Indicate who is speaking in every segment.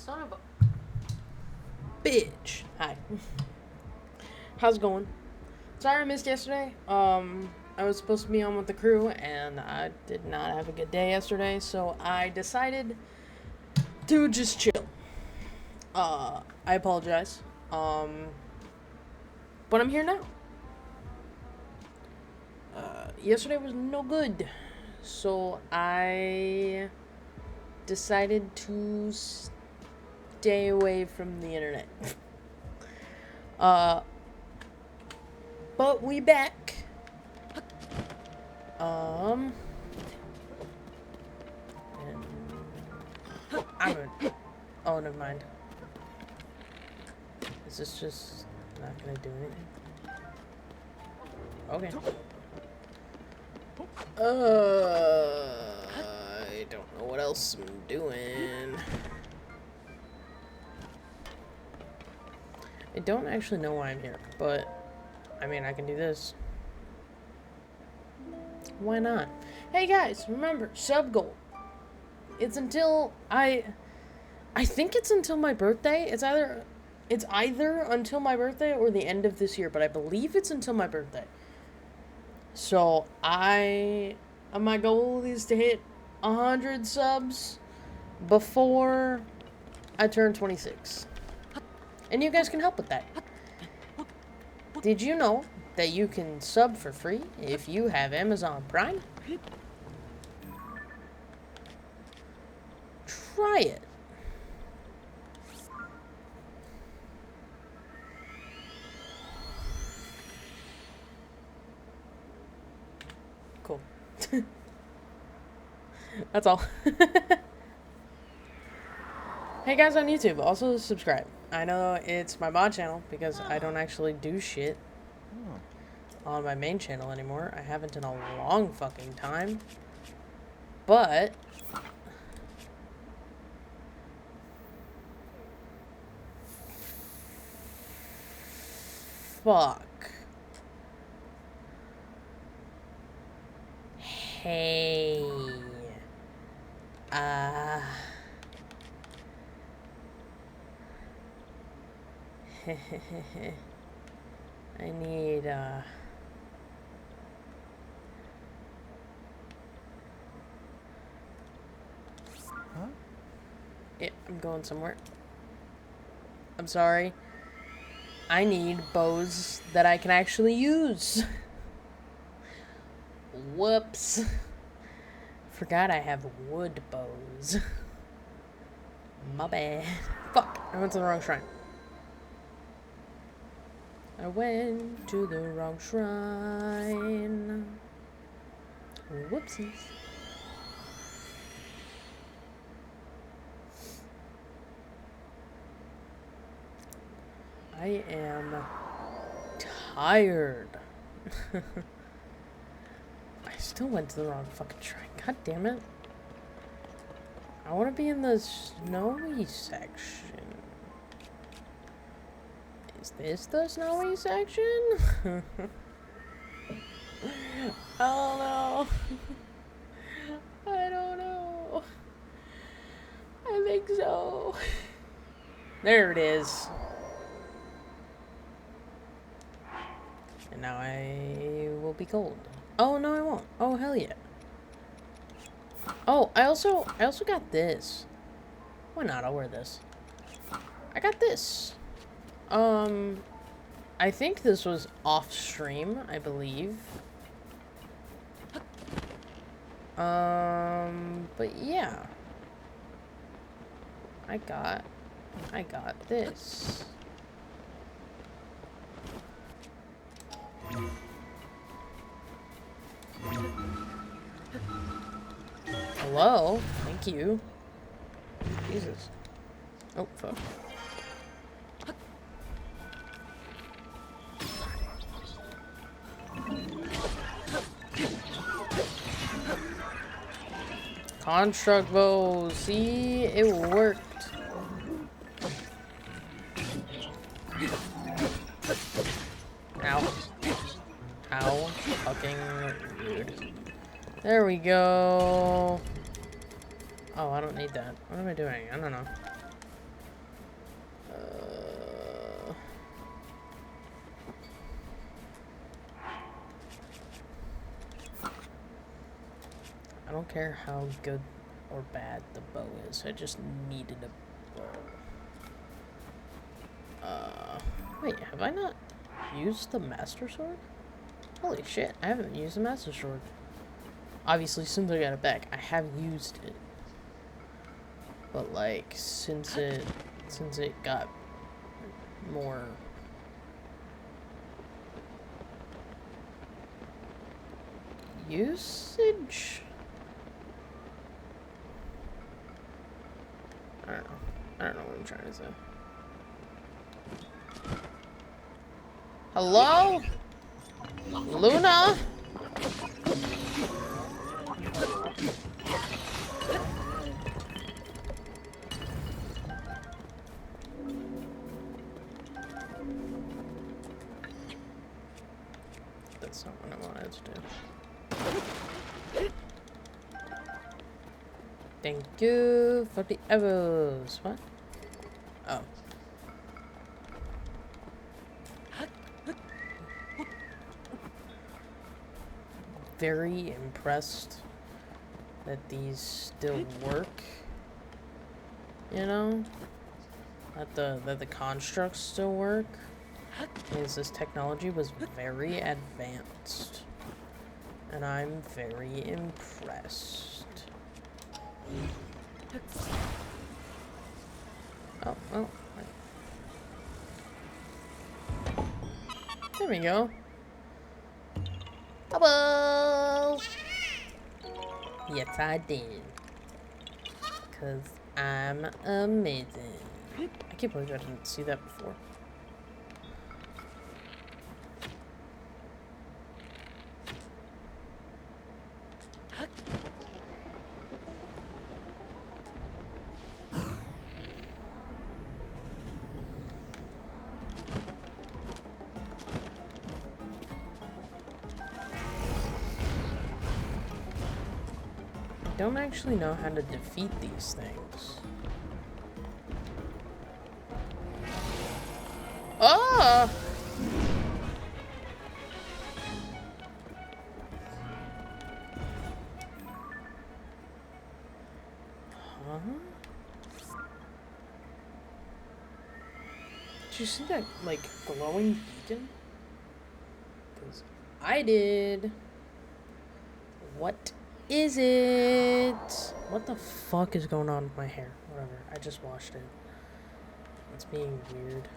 Speaker 1: Son of a bitch. Hi. How's it going? Sorry I missed yesterday. I was supposed to be on with the crew, and I did not have a good day yesterday, so I decided to just chill. I apologize. But I'm here now. Yesterday was no good, so I decided to stay away from the internet. But we back. And I'm gonna, oh, never mind. Is this just not gonna do anything? Okay. I don't know what else I'm doing. I don't actually know why I'm here, but I mean, I can do this. Why not? Hey guys, remember, sub goal. It's until I think it's until my birthday. It's either until my birthday or the end of this year, but I believe it's until my birthday. So my goal is to hit 100 subs before I turn 26. And you guys can help with that. Did you know that you can sub for free if you have Amazon Prime? Try it. Cool. That's all. Hey guys on YouTube, also subscribe. I know it's my mod channel because I don't actually do shit on my main channel anymore. I haven't in a long fucking time. But fuck. Hey. I need, Huh? Yeah, I'm going somewhere. I'm sorry. I need bows that I can actually use. Whoops. Forgot I have wood bows. My bad. Fuck, I went to the wrong shrine. I went to the wrong shrine. Whoopsies. I am tired. I still went to the wrong fucking shrine. God damn it. I want to be in the snowy section. Is this the snowy section? I don't know. I don't know. I think so. There it is. And now I will be cold. Oh, no, I won't. Oh, hell yeah. Oh, I also got this. Why not? I'll wear this. I got this. I think this was off stream, I believe. But yeah. I got this. Hello? Thank you. Jesus. Oh, fuck. Construct bow. See? It worked. Ow. Ow. Fucking rude. There we go. Oh, I don't need that. What am I doing? I don't know. don't care how good or bad the bow is. I just needed a bow. Wait, have I not used the Master Sword? Holy shit, I haven't used the Master Sword. Obviously, since I got it back, I have used it. But, like, since it got more... usage? I don't know. I don't know what I'm trying to say. Hello? Luna? That's not what I wanted to do. Thank you for the arrows. What? Oh. Very impressed that these still work. You know? That the constructs still work. Because this technology was very advanced. And I'm very impressed. Oh, well. There we go. Bubbles! Yes, I did. Because I'm amazing. I can't believe I didn't see that before. I don't actually know how to defeat these things. Ah! Huh? Did you see that, like, glowing beacon? Because I did. What is it? What the fuck is going on with my hair? Whatever. I just washed it. It's being weird.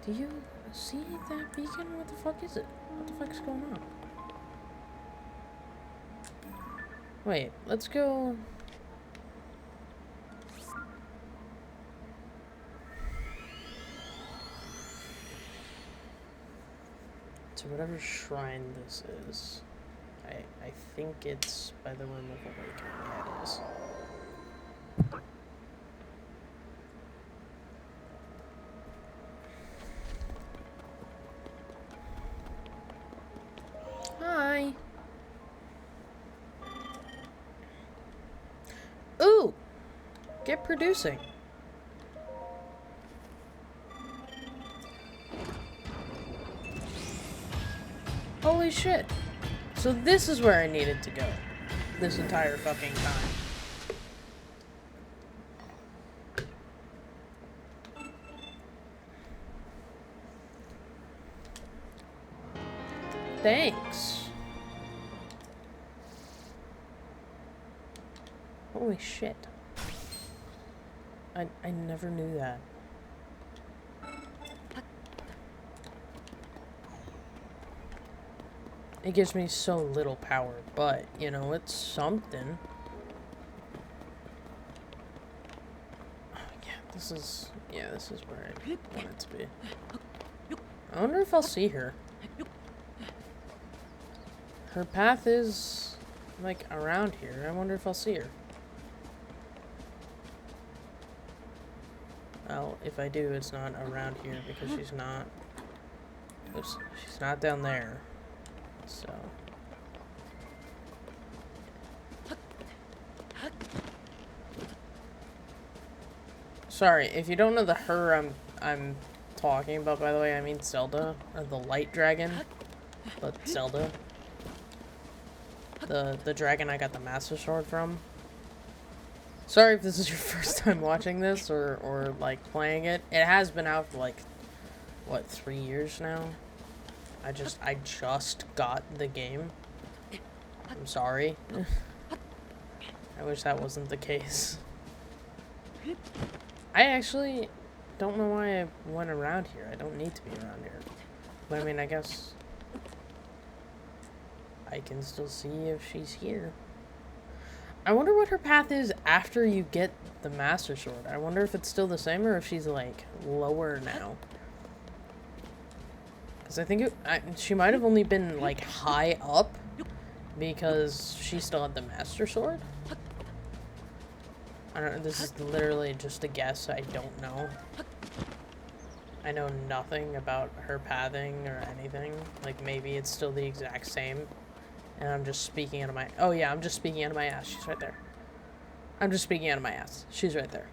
Speaker 1: Do you see that beacon? What the fuck is it? What the fuck is going on? Wait, let's go... to whatever shrine this is. I think it's by the Room of Awakening. Yeah, it is. Hi. Ooh! Get producing. Holy shit. So this is where I needed to go. This entire fucking time. Thanks. Holy shit. I never knew that. It gives me so little power, but, you know, it's something. Oh, this is where I want it to be. I wonder if I'll see her. Her path is, like, around here. I wonder if I'll see her. Well, if I do, it's not around here because she's not... Oops, she's not down there. So... Sorry, if you don't know the her I'm talking about, by the way, I mean Zelda, or the light dragon, but Zelda. The dragon I got the Master Sword from. Sorry if this is your first time watching this or like playing it. It has been out for like what, 3 years now? I just got the game. I'm sorry. I wish that wasn't the case. I actually don't know why I went around here. I don't need to be around here. But I mean, I guess I can still see if she's here. I wonder what her path is after you get the Master Sword. I wonder if it's still the same or if she's like lower now. Because I think she might have only been like high up because she still had the Master Sword. I don't know, this is literally just a guess, I don't know. I know nothing about her pathing or anything. Like, maybe it's still the exact same. And I'm just speaking out of my... Oh, yeah, I'm just speaking out of my ass. She's right there. I'm just speaking out of my ass. She's right there.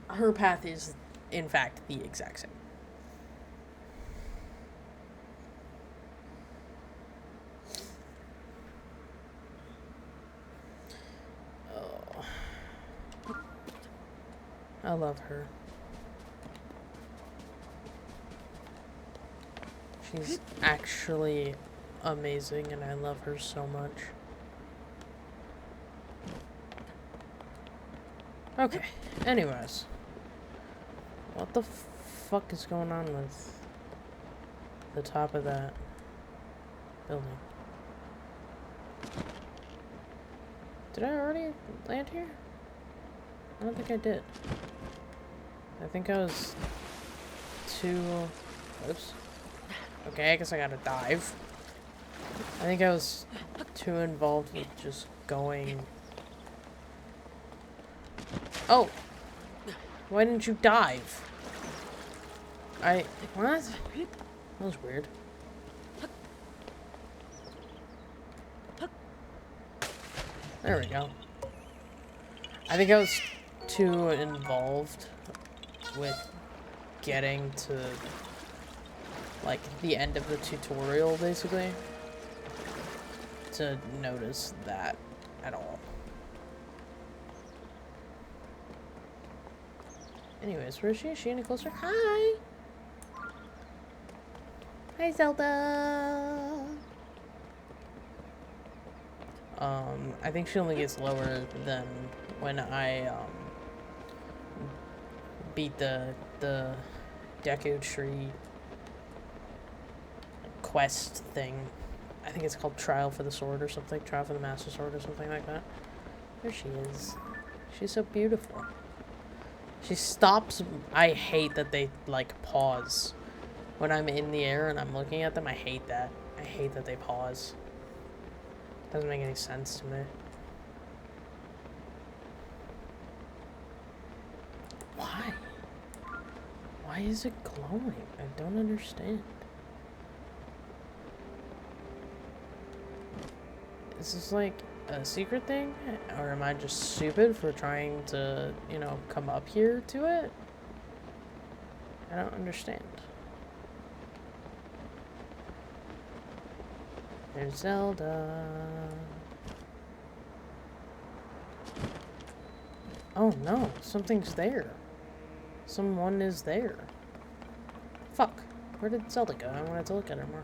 Speaker 1: Her path is, in fact, the exact same. I love her. She's actually amazing and I love her so much. Okay, anyways. What the fuck is going on with the top of that building? Did I already land here? I don't think I did. I think I was too... Oops. Okay, I guess I gotta dive. I think I was too involved with just going... Oh! Why didn't you dive? What? That was weird. There we go. I think I was too involved with getting to like the end of the tutorial basically to notice that at all. Anyways, where is she? Is she any closer? Hi! Hi, Zelda! I think she only gets lower than when I, beat the Deku Tree quest thing. I think it's called Trial for the Sword or something. Trial for the Master Sword or something like that. There she is. She's so beautiful. She stops. I hate that they, like, pause. When I'm in the air and I'm looking at them, I hate that. I hate that they pause. Doesn't make any sense to me. Why? Why is it glowing? I don't understand. Is this like a secret thing? Or am I just stupid for trying to, you know, come up here to it? I don't understand. There's Zelda. Oh no, something's there. Someone is there. Fuck. Where did Zelda go? I wanted to look at her more.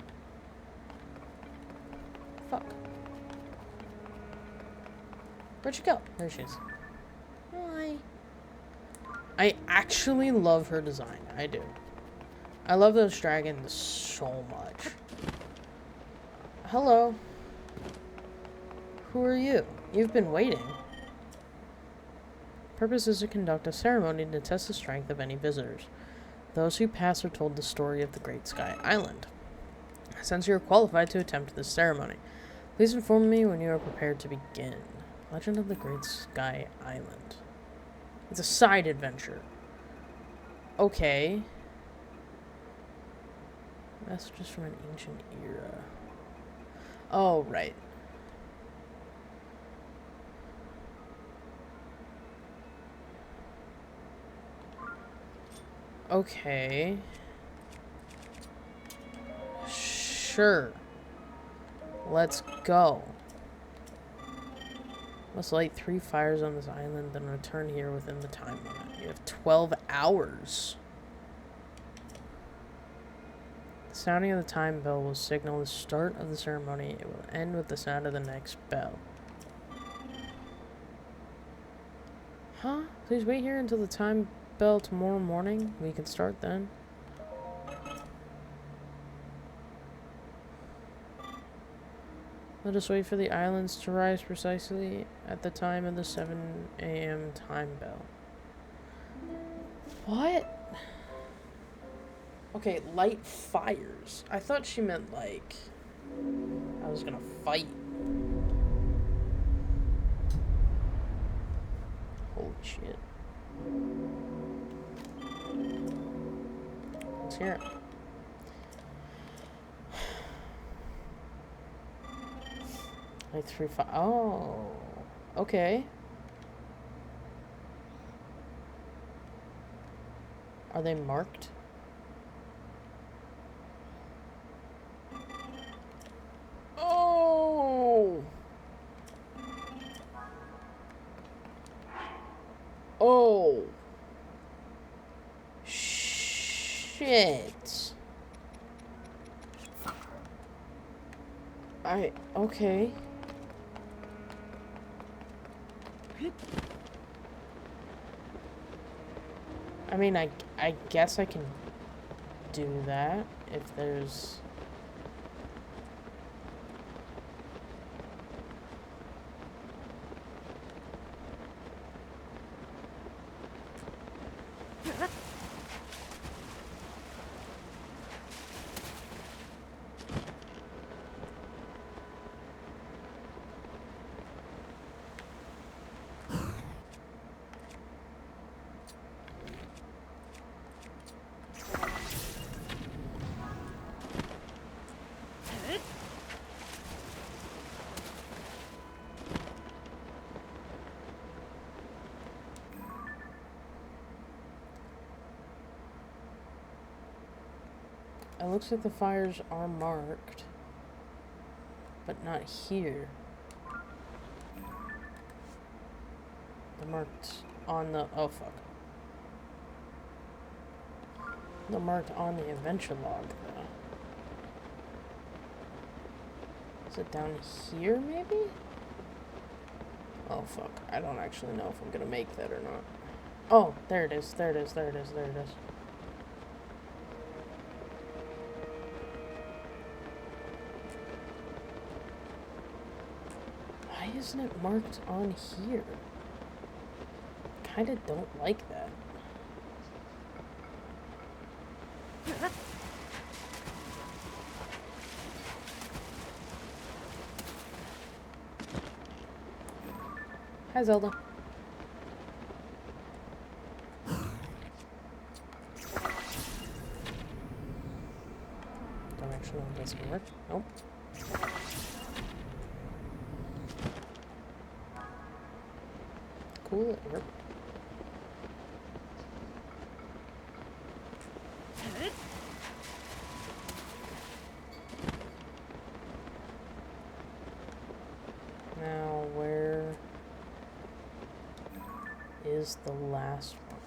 Speaker 1: Fuck. Where'd she go? There she is. Hi. I actually love her design. I do. I love those dragons so much. Hello. Who are you? You've been waiting. Purpose is to conduct a ceremony to test the strength of any visitors. Those who pass are told the story of the Great Sky Island. Since you are qualified to attempt this ceremony, please inform me when you are prepared to begin. Legend of the Great Sky Island. It's a side adventure. Okay. Messages from an ancient era. Oh, right. Okay. Sure. Let's go. Must light 3 fires on this island, then return here within the time limit. You have 12 hours. The sounding of the time bell will signal the start of the ceremony. It will end with the sound of the next bell. Huh? Please wait here until the time bell tomorrow morning. We can start then. Let us wait for the islands to rise precisely at the time of the 7 a.m. time bell. What? Okay, light fires. I thought she meant like I was gonna fight. Holy shit. Let's hear it. Like 3, 5. Oh, okay. Are they marked? Oh. Oh. Shit. Okay. I mean, I guess I can do that if there's... It looks like the fires are marked, but not here. They're marked on the... Oh, fuck. They're marked on the adventure log, though. Is it down here, maybe? Oh, fuck. I don't actually know if I'm gonna make that or not. Oh, there it is. There it is. There it is. There it is. Why isn't it marked on here? Kinda don't like that. Hi, Zelda. Don't actually know if that's gonna work. Nope. Cool, it worked. Now, where is the last one?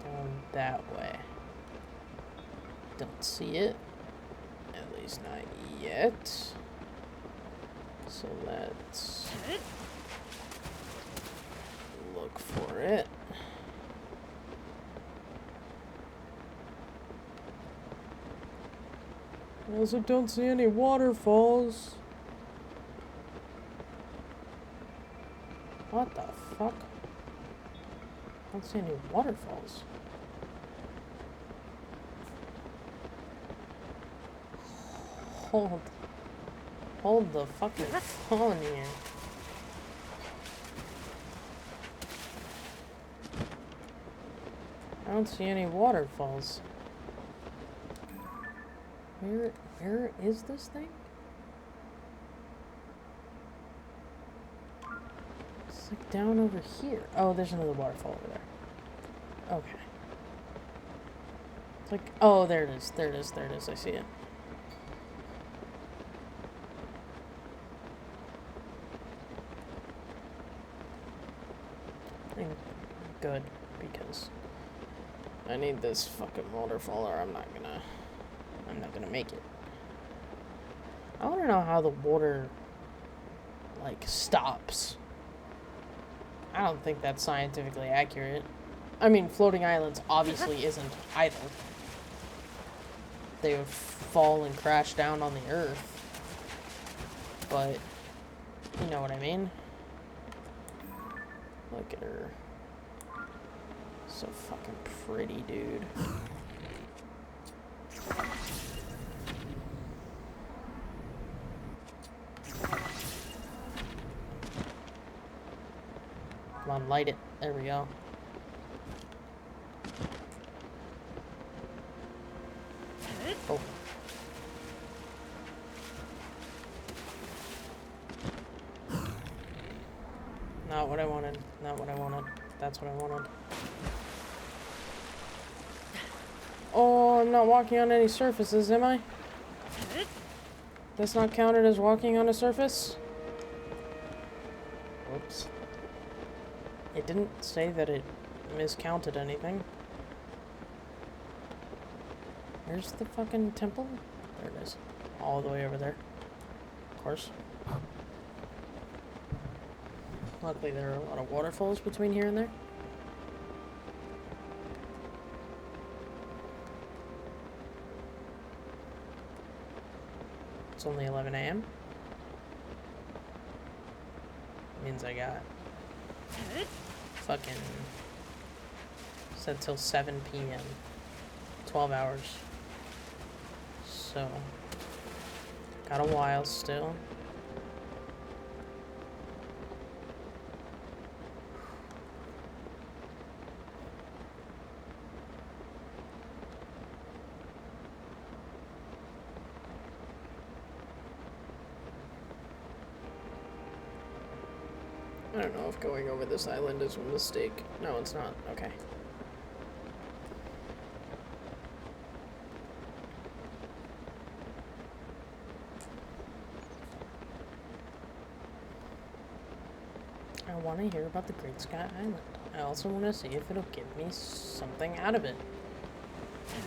Speaker 1: Down that way. Don't see it. At least not yet. So let's look for it. I also don't see any waterfalls. What the fuck? I don't see any waterfalls. Hold the fucking phone here. I don't see any waterfalls. Where is this thing? It's like down over here. Oh, there's another waterfall over there. Okay. It's like, oh, there it is. There it is. There it is. I see it. And good, because I need this fucking waterfall or I'm not gonna make it. I wanna know how the water, like, stops. I don't think that's scientifically accurate. I mean, floating islands obviously isn't either. They would fall and crash down on the earth. But, you know what I mean? Look at her. So fucking pretty, dude. Come on, light it. There we go. Oh. Not what I wanted. Not what I wanted. That's what I wanted. Oh, I'm not walking on any surfaces, am I? That's not counted as walking on a surface? Whoops. It didn't say that it miscounted anything. Where's the fucking temple? There it is. All the way over there. Of course. Luckily there are a lot of waterfalls between here and there. It's only 11 a.m. Means I got fucking set till 7 p.m. 12 hours. So got a while still. I don't know if going over this island is a mistake. No, it's not. Okay. I want to hear about the Great Sky Island. I also want to see if it'll give me something out of it.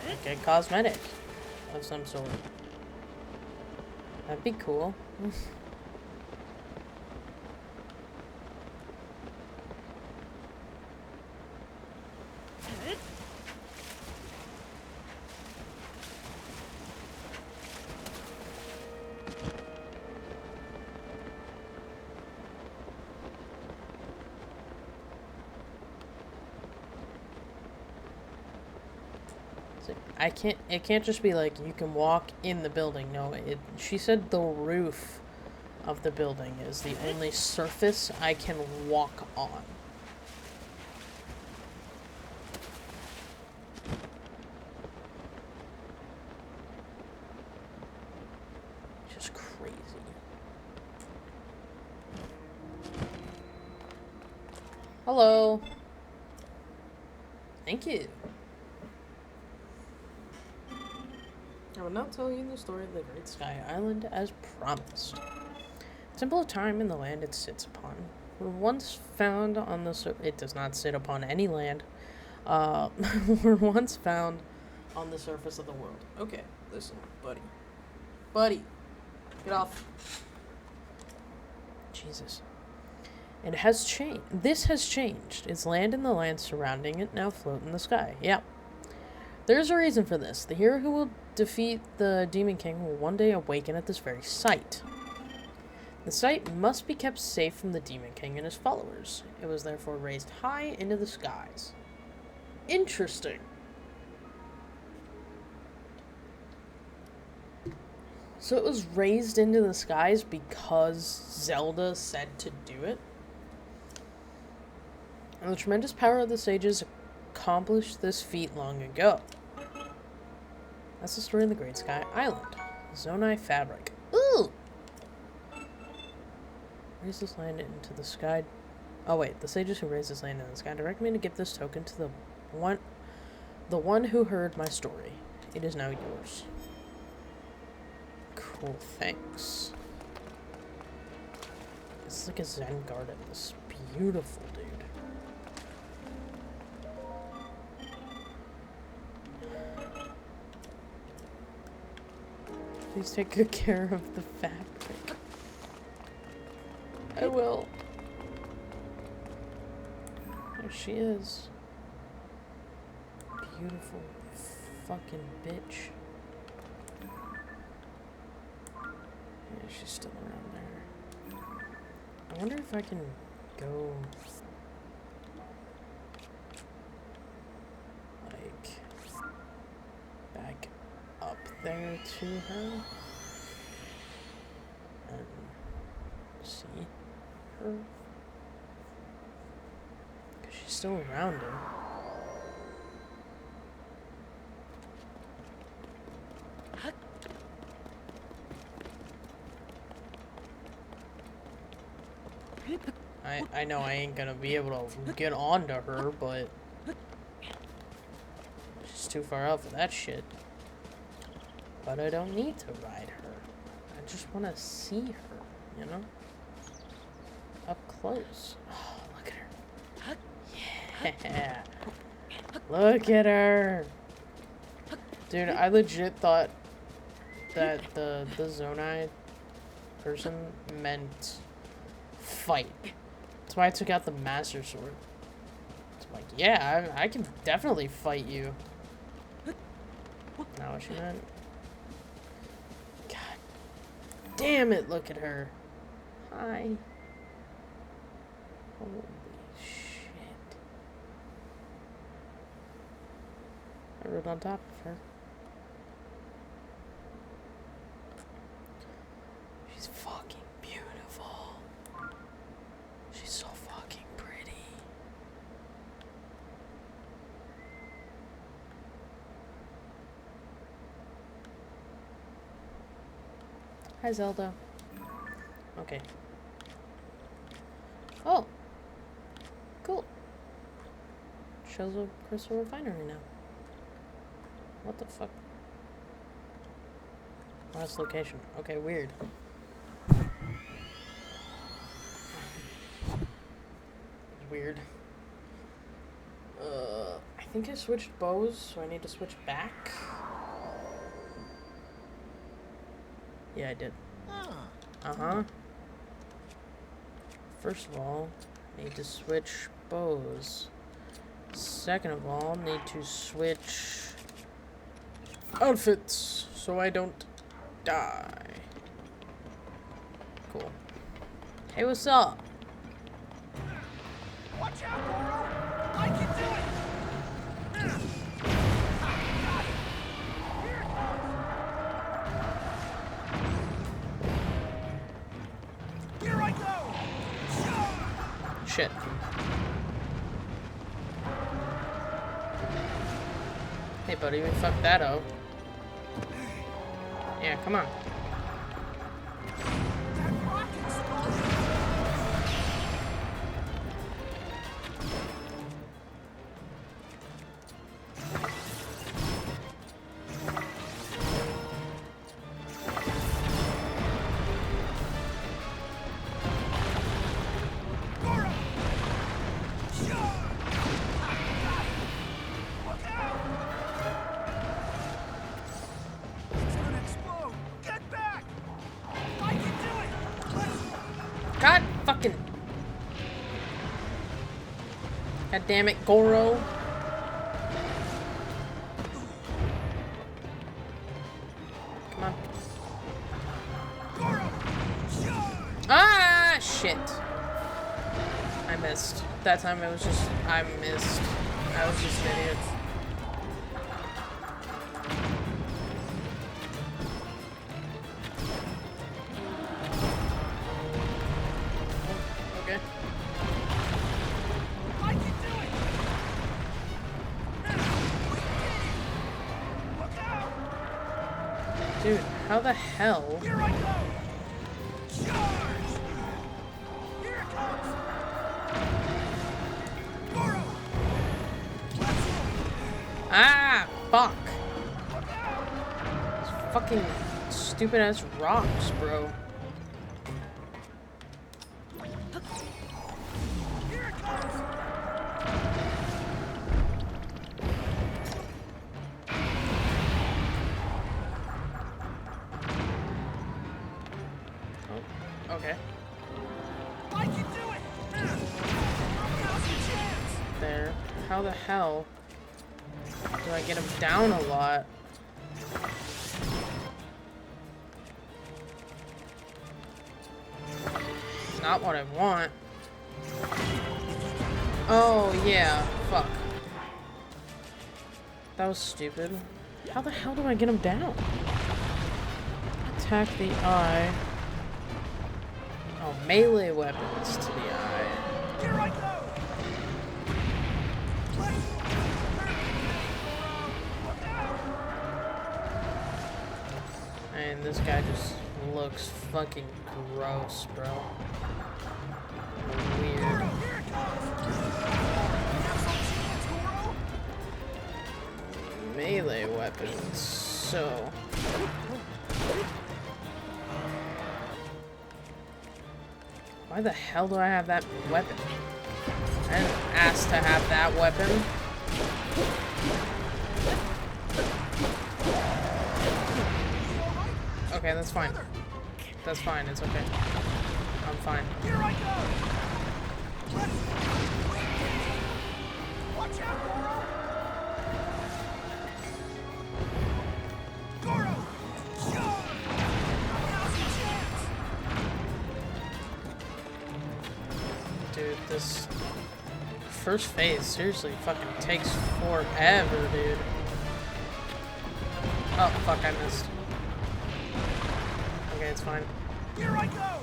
Speaker 1: Like a cosmetic of some sort. That'd be cool. It can't just be like you can walk in the building. No, she said the roof of the building is the only surface I can walk on. Just crazy. Hello. Thank you. I will now tell you the story of the Great Sky Island as promised. The Temple of Time in the land it sits upon were once found on the it does not sit upon any land. Were once found on the surface of the world. Okay, listen, buddy. Buddy, get off. Jesus. It has changed. This has changed. Its land and the land surrounding it now float in the sky. Yeah. There's a reason for this. The hero who will defeat the Demon King will one day awaken at this very site. The site must be kept safe from the Demon King and his followers. It was therefore raised high into the skies. Interesting. So it was raised into the skies because Zelda said to do it? And the tremendous power of the sages accomplished this feat long ago. That's the story of the Great Sky Island. Zonai fabric. Ooh! Raise this land into the sky. Oh wait, the sages who raised this land into the sky direct me to give this token to the one who heard my story. It is now yours. Cool, thanks. It's like a Zen garden. This is beautiful, dude. Please take good care of the fabric. I will. There she is. Beautiful fucking bitch. Yeah, she's still around there. I wonder if I can go like back up there to her and see her, because she's still around him. I know I ain't gonna be able to get onto her, but she's too far out for that shit. But I don't need to ride her. I just want to see her, you know? Up close. Oh, look at her. Yeah. Look at her. Dude, I legit thought that the Zonai person meant fight. That's why I took out the Master Sword. It's like, yeah, I can definitely fight you. Not what she meant. God damn it, look at her. Hi. Holy shit. I rode on top of her. She's fucking beautiful. She's so fucking pretty. Hi, Zelda. Okay. Oh. Cool. Shows a crystal refinery now. What the fuck? Last location. Okay, weird. Weird. I think I switched bows, so I need to switch back. Yeah, I did. Uh-huh. First of all, need to switch bows. Second of all, need to switch outfits so I don't die. Cool. Hey, what's up?
Speaker 2: Watch out, Goro! I can do it! Here I go!
Speaker 1: Shit. Hey, buddy, we fucked that up. Yeah, come on.
Speaker 2: That rock explosion! Goro! Look out! It's gonna explode! Get back! I can do it! Let's...
Speaker 1: God fucking. God damn it, Goro. Come on.
Speaker 2: Goro!
Speaker 1: Ah, shit. I missed. That time it was just, I missed. I was just an idiot. Okay.
Speaker 2: I can do it! Look out!
Speaker 1: Dude, how the hell?
Speaker 2: Here I go! Charge! Here it comes! Goro! Let's go!
Speaker 1: Ah, fuck.
Speaker 2: Look out!
Speaker 1: These fucking stupid ass rocks, bro.
Speaker 2: Here it comes!
Speaker 1: there. How the hell do I get him down a lot? It's not what I want. Oh, yeah. Fuck. That was stupid. How the hell do I get him down? Attack the eye. Oh, melee weapons to the eye.
Speaker 2: Here I go!
Speaker 1: And this guy just looks fucking gross, bro. Weird. Melee weapons, so... Why the hell do I have that weapon? I didn't ask to have that weapon. Okay, that's fine. That's fine, it's okay. I'm fine.
Speaker 2: Here I go! Watch out, Goro! Goro! Charge! Now's your chance!
Speaker 1: Dude, this first phase seriously fucking takes forever, dude. Oh, fuck, I missed. Okay, it's fine.
Speaker 2: Here I go!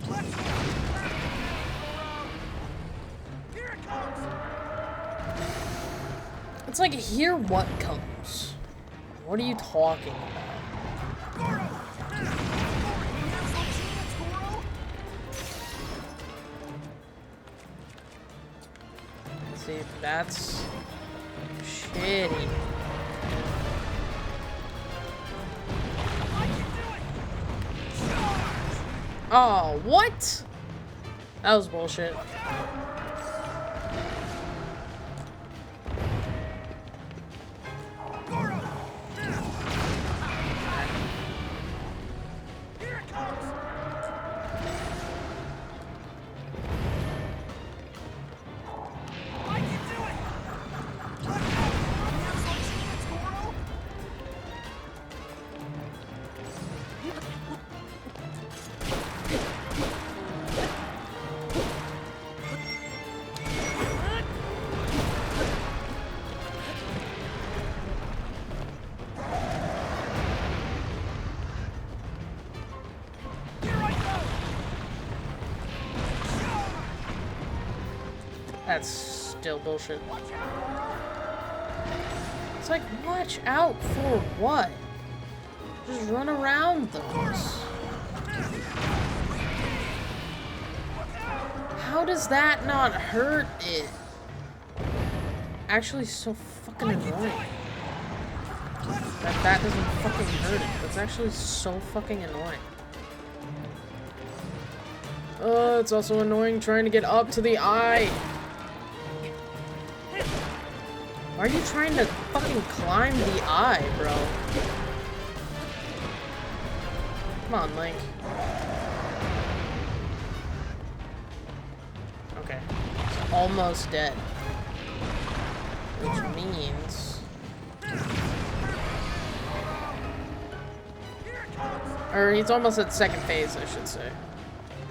Speaker 2: Let's go! Here it comes!
Speaker 1: It's like, here what comes? What are you talking about?
Speaker 2: Goro! You have some chance, Goro!
Speaker 1: See, that's shitty.
Speaker 2: I can do it! Charge!
Speaker 1: Oh, what? That was bullshit.
Speaker 2: Goro! Here it comes! I can do it! Let's go! You have some chance, Goro! Here I go!
Speaker 1: That's still bullshit.
Speaker 2: Watch out!
Speaker 1: It's like, watch out for what? Just run around those. How does that not hurt it? Actually, so fucking annoying. That doesn't fucking hurt it. That's actually so fucking annoying. It's also annoying trying to get up to the eye. Why are you trying to fucking climb the eye, bro? Come on, Link. Okay. It's almost dead. Which means... Or he's almost at second phase, I should say.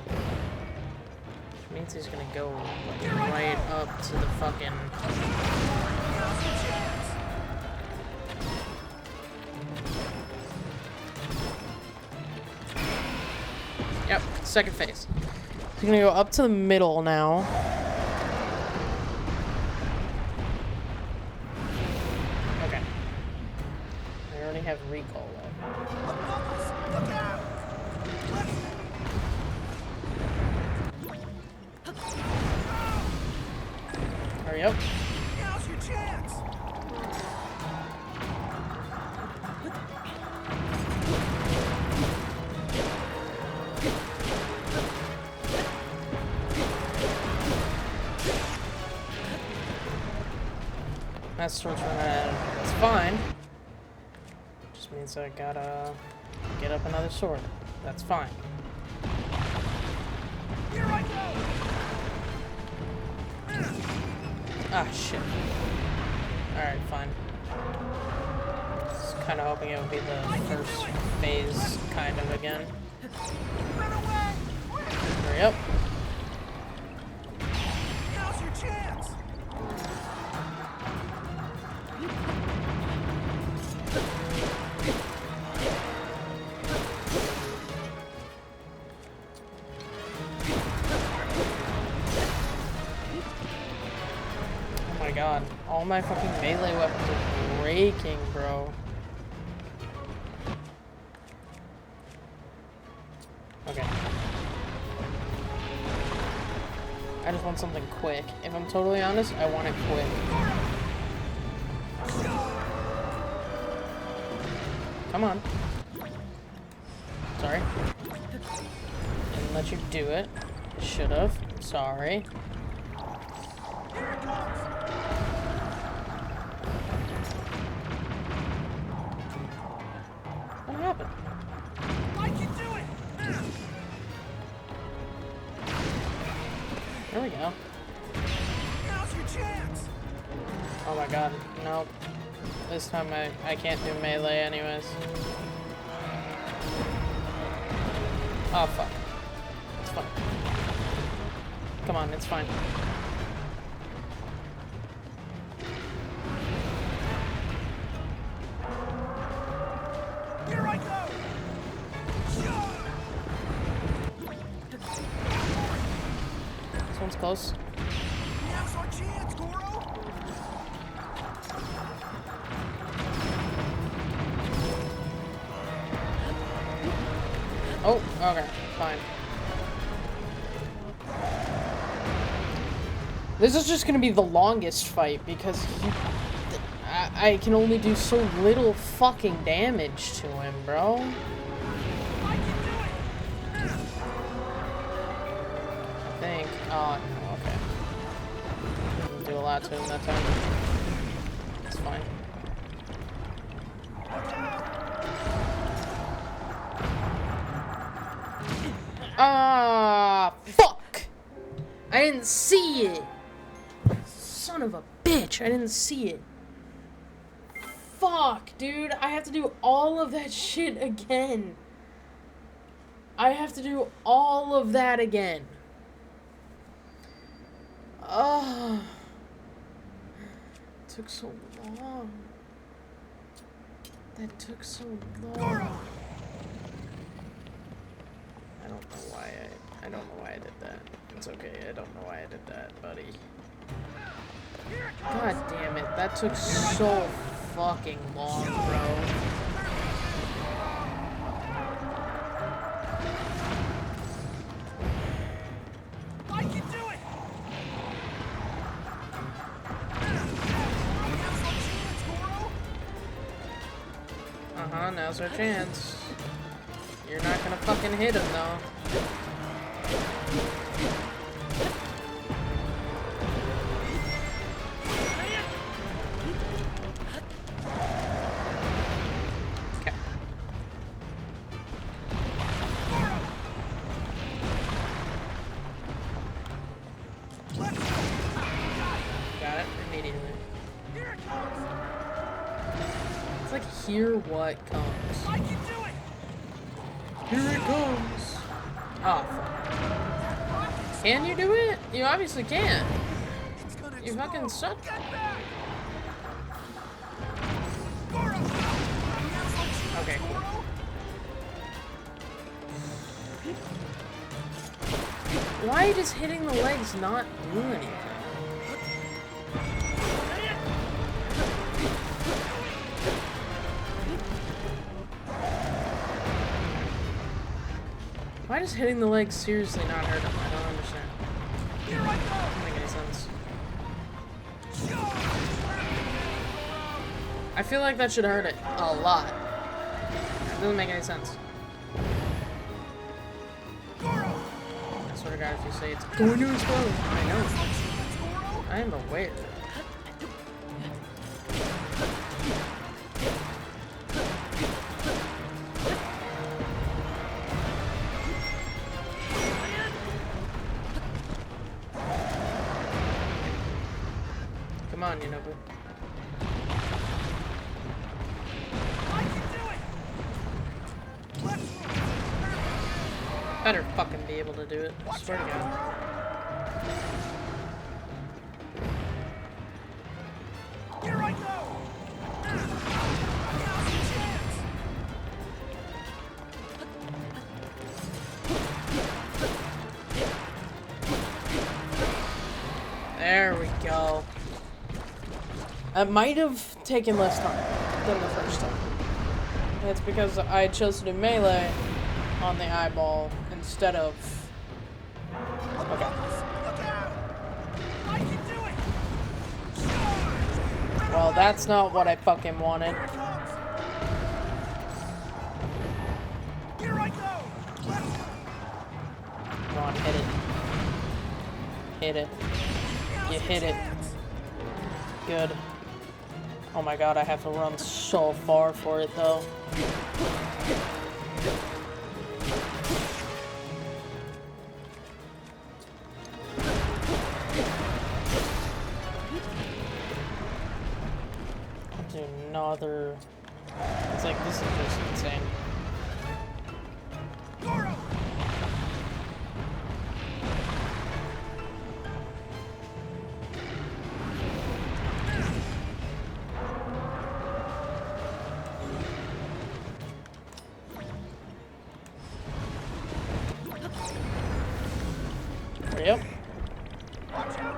Speaker 1: Which means he's gonna go like right up to the fucking... Yep, second phase. He's gonna go up to the middle now. Okay. I already have recall left.
Speaker 2: Look out!
Speaker 1: Hurry up.
Speaker 2: Now's your chance!
Speaker 1: Master Sword's running out. That's fine. Just means I gotta get up another sword. That's fine.
Speaker 2: Here I
Speaker 1: Ah, shit. Alright, fine. Just kind of hoping it would be the first phase, kind of, again. Hurry up.
Speaker 2: Now's your chance.
Speaker 1: Oh my god. All my fucking melee weapons are breaking, bro. Okay. I just want something quick. If I'm totally honest, I want it quick. Come on. Sorry. Didn't let you do it. Should've. Sorry.
Speaker 2: Here it comes.
Speaker 1: What happened?
Speaker 2: I can do it.
Speaker 1: There we go.
Speaker 2: Now's your chance.
Speaker 1: Oh my god. Nope. This time I can't do melee anyways. Oh fuck. It's fine. Come on, it's fine.
Speaker 2: Here I go.
Speaker 1: This one's close.
Speaker 2: Now's our chance, Goro.
Speaker 1: Oh, okay, fine. This is just gonna be the longest fight because I can only do so little fucking damage to him, bro.
Speaker 2: I can do it.
Speaker 1: I think. Oh, no, okay. Didn't do a lot to him that time. It's fine. Ah, fuck! I didn't see it! Son of a bitch, I didn't see it. Fuck, dude, I have to do all of that shit again. I have to do all of that again. Oh. It took so long. That took so long. I don't know why I did that. It's okay, I don't know why I did that, buddy. God damn it, that took so fucking long, bro.
Speaker 2: I can do it.
Speaker 1: Uh-huh, now's our chance. You're not gonna fucking hit him, though. Okay. Got it immediately.
Speaker 2: Here it comes.
Speaker 1: It's like, hear what comes.
Speaker 2: I can do it.
Speaker 1: Here it comes. Oh, fuck. Can you do it? You obviously can't.
Speaker 2: It's gonna
Speaker 1: You fucking suck.
Speaker 2: Get back.
Speaker 1: Okay, cool. Why does hitting the legs not do anything? Why does hitting the legs seriously not hurt him? I don't understand.
Speaker 2: Here I go.
Speaker 1: Doesn't make any sense. I feel like that should hurt it a lot. That doesn't make any sense. I swear to God, if you say it's going to explode, I know. I am aware. Come on, you know.
Speaker 2: I can do it. Let's
Speaker 1: Better fucking be able to do it. I swear to God.
Speaker 2: Here I go. Now's your chance.
Speaker 1: There we go. It might have taken less time than the first time. It's because I chose to do melee on the eyeball instead of... Okay.
Speaker 2: Look out. I can do it.
Speaker 1: Well, that's not what I fucking wanted.
Speaker 2: Here it comes. Here I go. Let's
Speaker 1: Come on, hit it. Hit it. You hit it. Good. Oh my god, I have to run so far for it though. Do another... It's like, this is just insane.
Speaker 2: Goro.
Speaker 1: Yep.
Speaker 2: Watch out.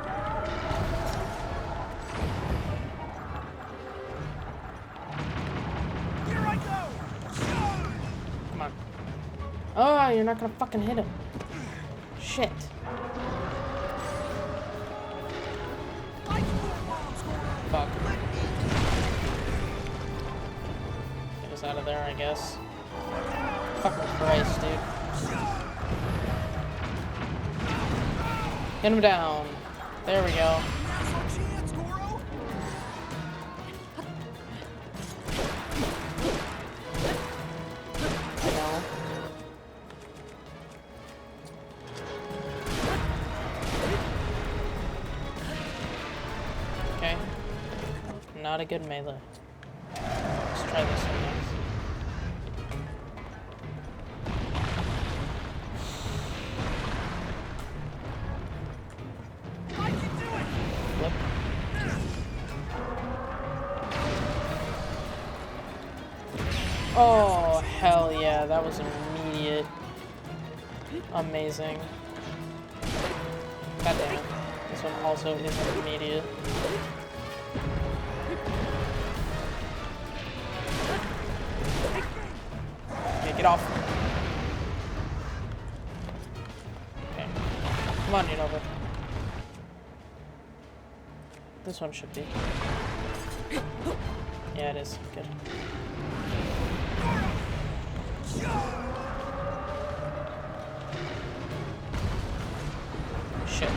Speaker 2: Here I go.
Speaker 1: Come on. Oh, you're not gonna fucking hit him. Shit.
Speaker 2: I can throw bombs, Goro.
Speaker 1: Fuck.
Speaker 2: Let me
Speaker 1: Get us out of there, I guess. Fucking Christ, dude. Get him down. There we go.
Speaker 2: Now's our chance, Goro.
Speaker 1: I know. Okay. Not a good melee. Let's try this one next.
Speaker 2: I can do it.
Speaker 1: Flip. Oh, hell yeah. That was immediate. Amazing. God damn it. This one also isn't immediate. Okay, get off. Okay. Come on, Unova. This one should be. Yeah, it is. Good. Shit.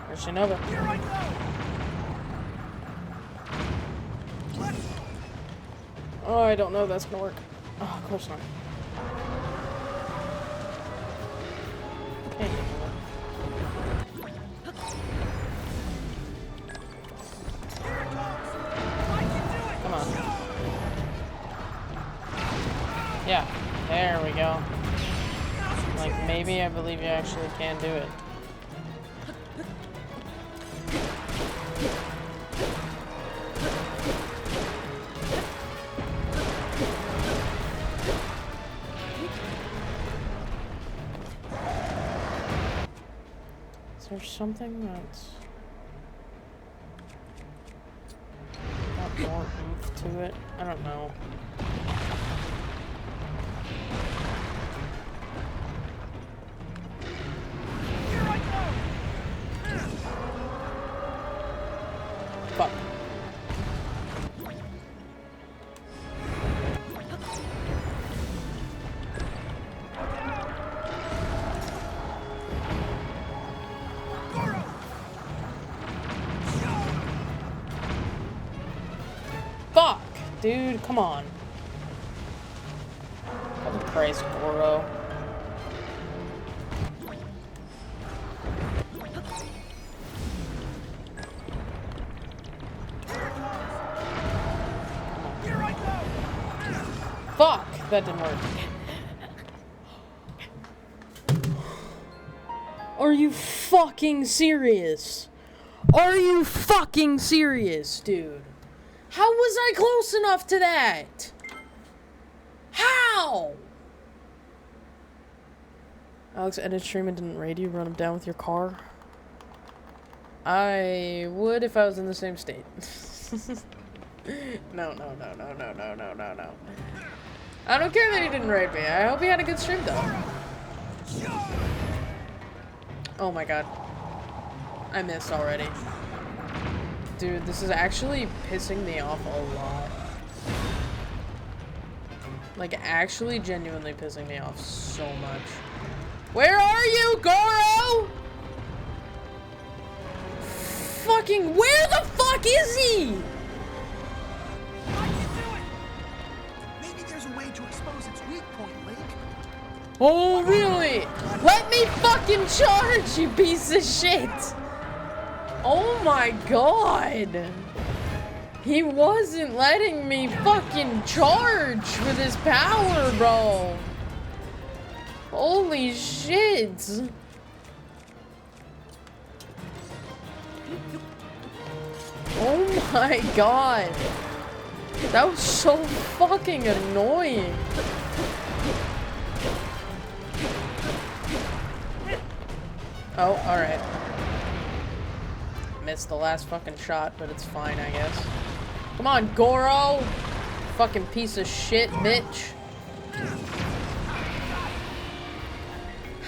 Speaker 1: Where's Unova?
Speaker 2: Here I go. Let's
Speaker 1: Oh, I don't know if that's gonna work. Oh, of course not. Okay.
Speaker 2: I can do it.
Speaker 1: Come on. Yeah, there we go. Like, maybe I believe you actually can do it. Is there something that's got more oomph to it? I don't know.
Speaker 2: Here I go.
Speaker 1: Fuck.
Speaker 2: Goro.
Speaker 1: Fuck! Dude, come on. Fucking Christ, Goro.
Speaker 2: Here I go.
Speaker 1: Fuck! That didn't work. Are you fucking serious? Are you fucking serious, dude? How was I close enough to that? How? Alex ended stream and didn't raid you, run him down with your car? I would if I was in the same state. No. I don't care that he didn't raid me. I hope he had a good stream, though. Oh my god. I missed already. Dude, this is actually pissing me off a lot. Like, actually genuinely pissing me off so much. Where are you, Goro? Fucking, where the fuck is he?
Speaker 2: I can do it. Maybe there's a way to expose its weak point, Link.
Speaker 1: Oh, really? Let me fucking charge, you piece of shit! Oh my god! He wasn't letting me fucking charge with his power, bro! Holy shit! Oh my god! That was so fucking annoying! Oh, alright. Missed the last fucking shot, but it's fine, I guess. Come on, Goro! Fucking piece of shit, bitch.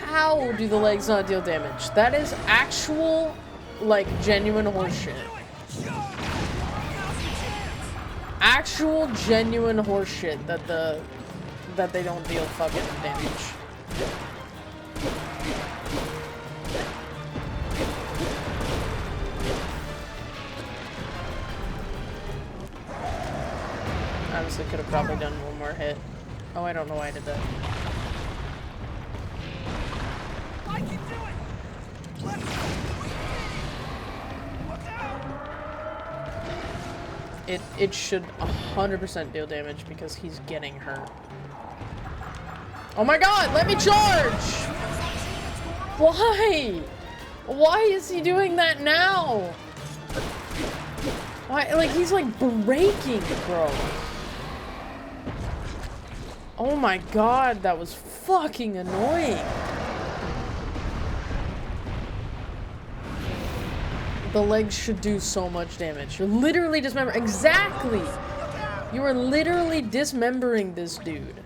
Speaker 1: How do the legs not deal damage? That is actual, like, genuine horseshit. Actual, genuine horseshit that they don't deal fucking damage. Honestly, could have probably done one more hit. Oh, I don't know why I did that.
Speaker 2: I can do it. Let's go. Look out.
Speaker 1: It should 100% deal damage because he's getting hurt. Oh my god, let me charge! Why? Why is he doing that now? Why? Like, he's like breaking, bro. Oh my god, that was fucking annoying. The legs should do so much damage. You're literally dismembering. Exactly! You are literally dismembering this dude.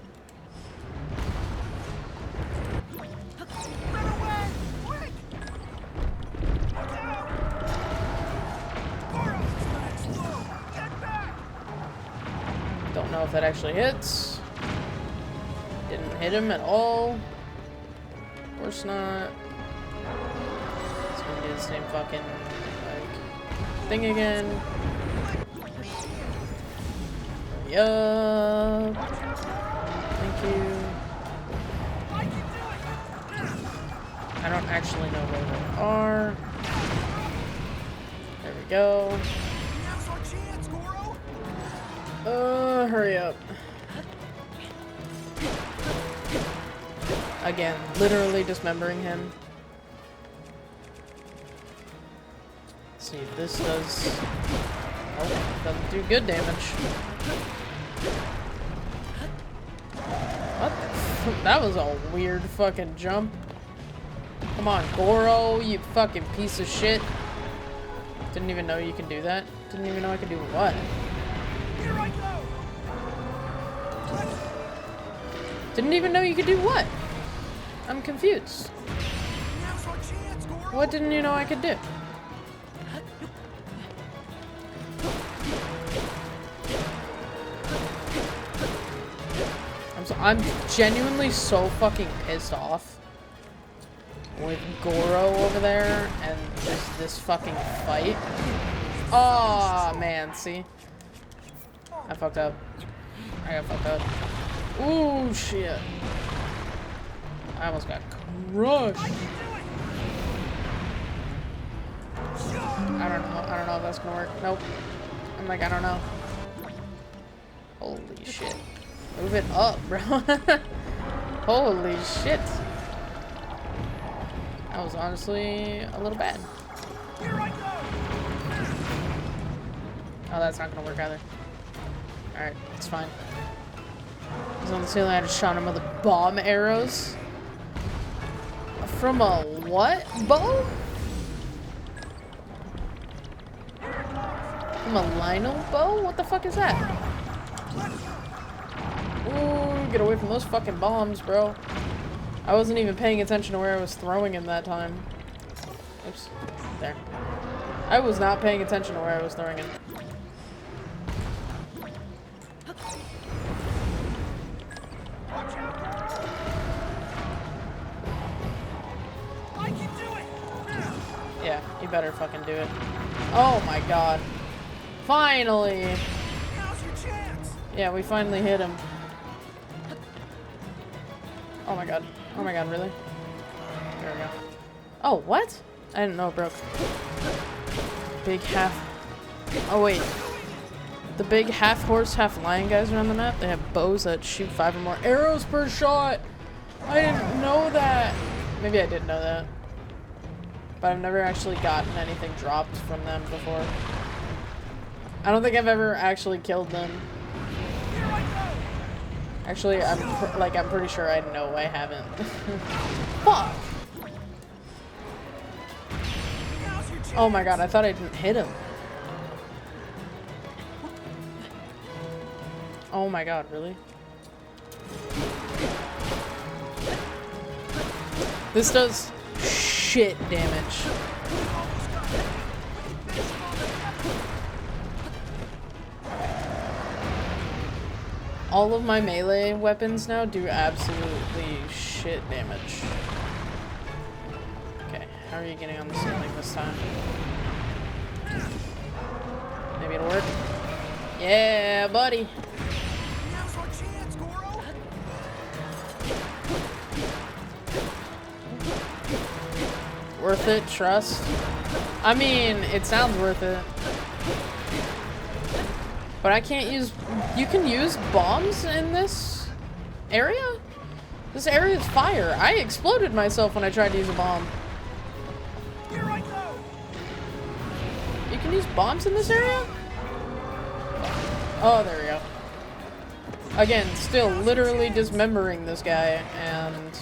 Speaker 1: Don't know if that actually hits. Didn't hit him at all. Of course not. It's gonna do the same fucking like thing again. Hurry up. Thank you. I don't actually know where they are. There we go. Hurry up. Again, literally dismembering him. Let's see if this does... Oh, doesn't do good damage. What the that was a weird fucking jump. Come on, Goro, you fucking piece of shit. Didn't even know you can do that. Didn't even know I could do what.
Speaker 2: Here I go.
Speaker 1: Didn't even know you could do what? I'm confused.
Speaker 2: Now's our chance, Goro.
Speaker 1: What didn't you know I could do? I'm genuinely so fucking pissed off with Goro over there and this fucking fight. Oh man, see? I fucked up. I got fucked up. Ooh, shit. I almost got crushed. I don't know if that's gonna work. Nope. I'm like, I don't know. Holy shit. Move it up, bro. Holy shit. That was honestly a little bad. Oh, that's not gonna work either. Alright, it's fine. He's on the ceiling. I just shot him with the bomb arrows. From a what? Bow? From a Lionel bow? What the fuck is that? Ooh, get away from those fucking bombs, bro. I wasn't even paying attention to where I was throwing him that time. Oops. There. I was not paying attention to where I was throwing him. Yeah, you better fucking do it. Oh my god. Finally!
Speaker 2: Now's your chance.
Speaker 1: Yeah, we finally hit him. Oh my god. Oh my god, really? There we go. Oh, what? I didn't know it broke. Big half... Oh wait. The big half horse, half lion guys around the map, they have bows that shoot 5 or more arrows per shot! I didn't know that! Maybe I did know that. But I've never actually gotten anything dropped from them before. I don't think I've ever actually killed them. Actually, I'm pretty sure I know I haven't. Fuck! Oh my god, I thought I didn't hit him. Oh my god, really? This does shit damage. All of my melee weapons now do absolutely shit damage. Okay, how are you getting on the ceiling this time? Maybe it'll work? Yeah, buddy!
Speaker 2: Now's our chance, Goro.
Speaker 1: Worth it, trust. I mean, it sounds worth it. But I can't use... You can use bombs in this area? This area is fire. I exploded myself when I tried to use a bomb.
Speaker 2: Here I go.
Speaker 1: You can use bombs in this area? Oh, there we go. Again, still literally dismembering this guy, and...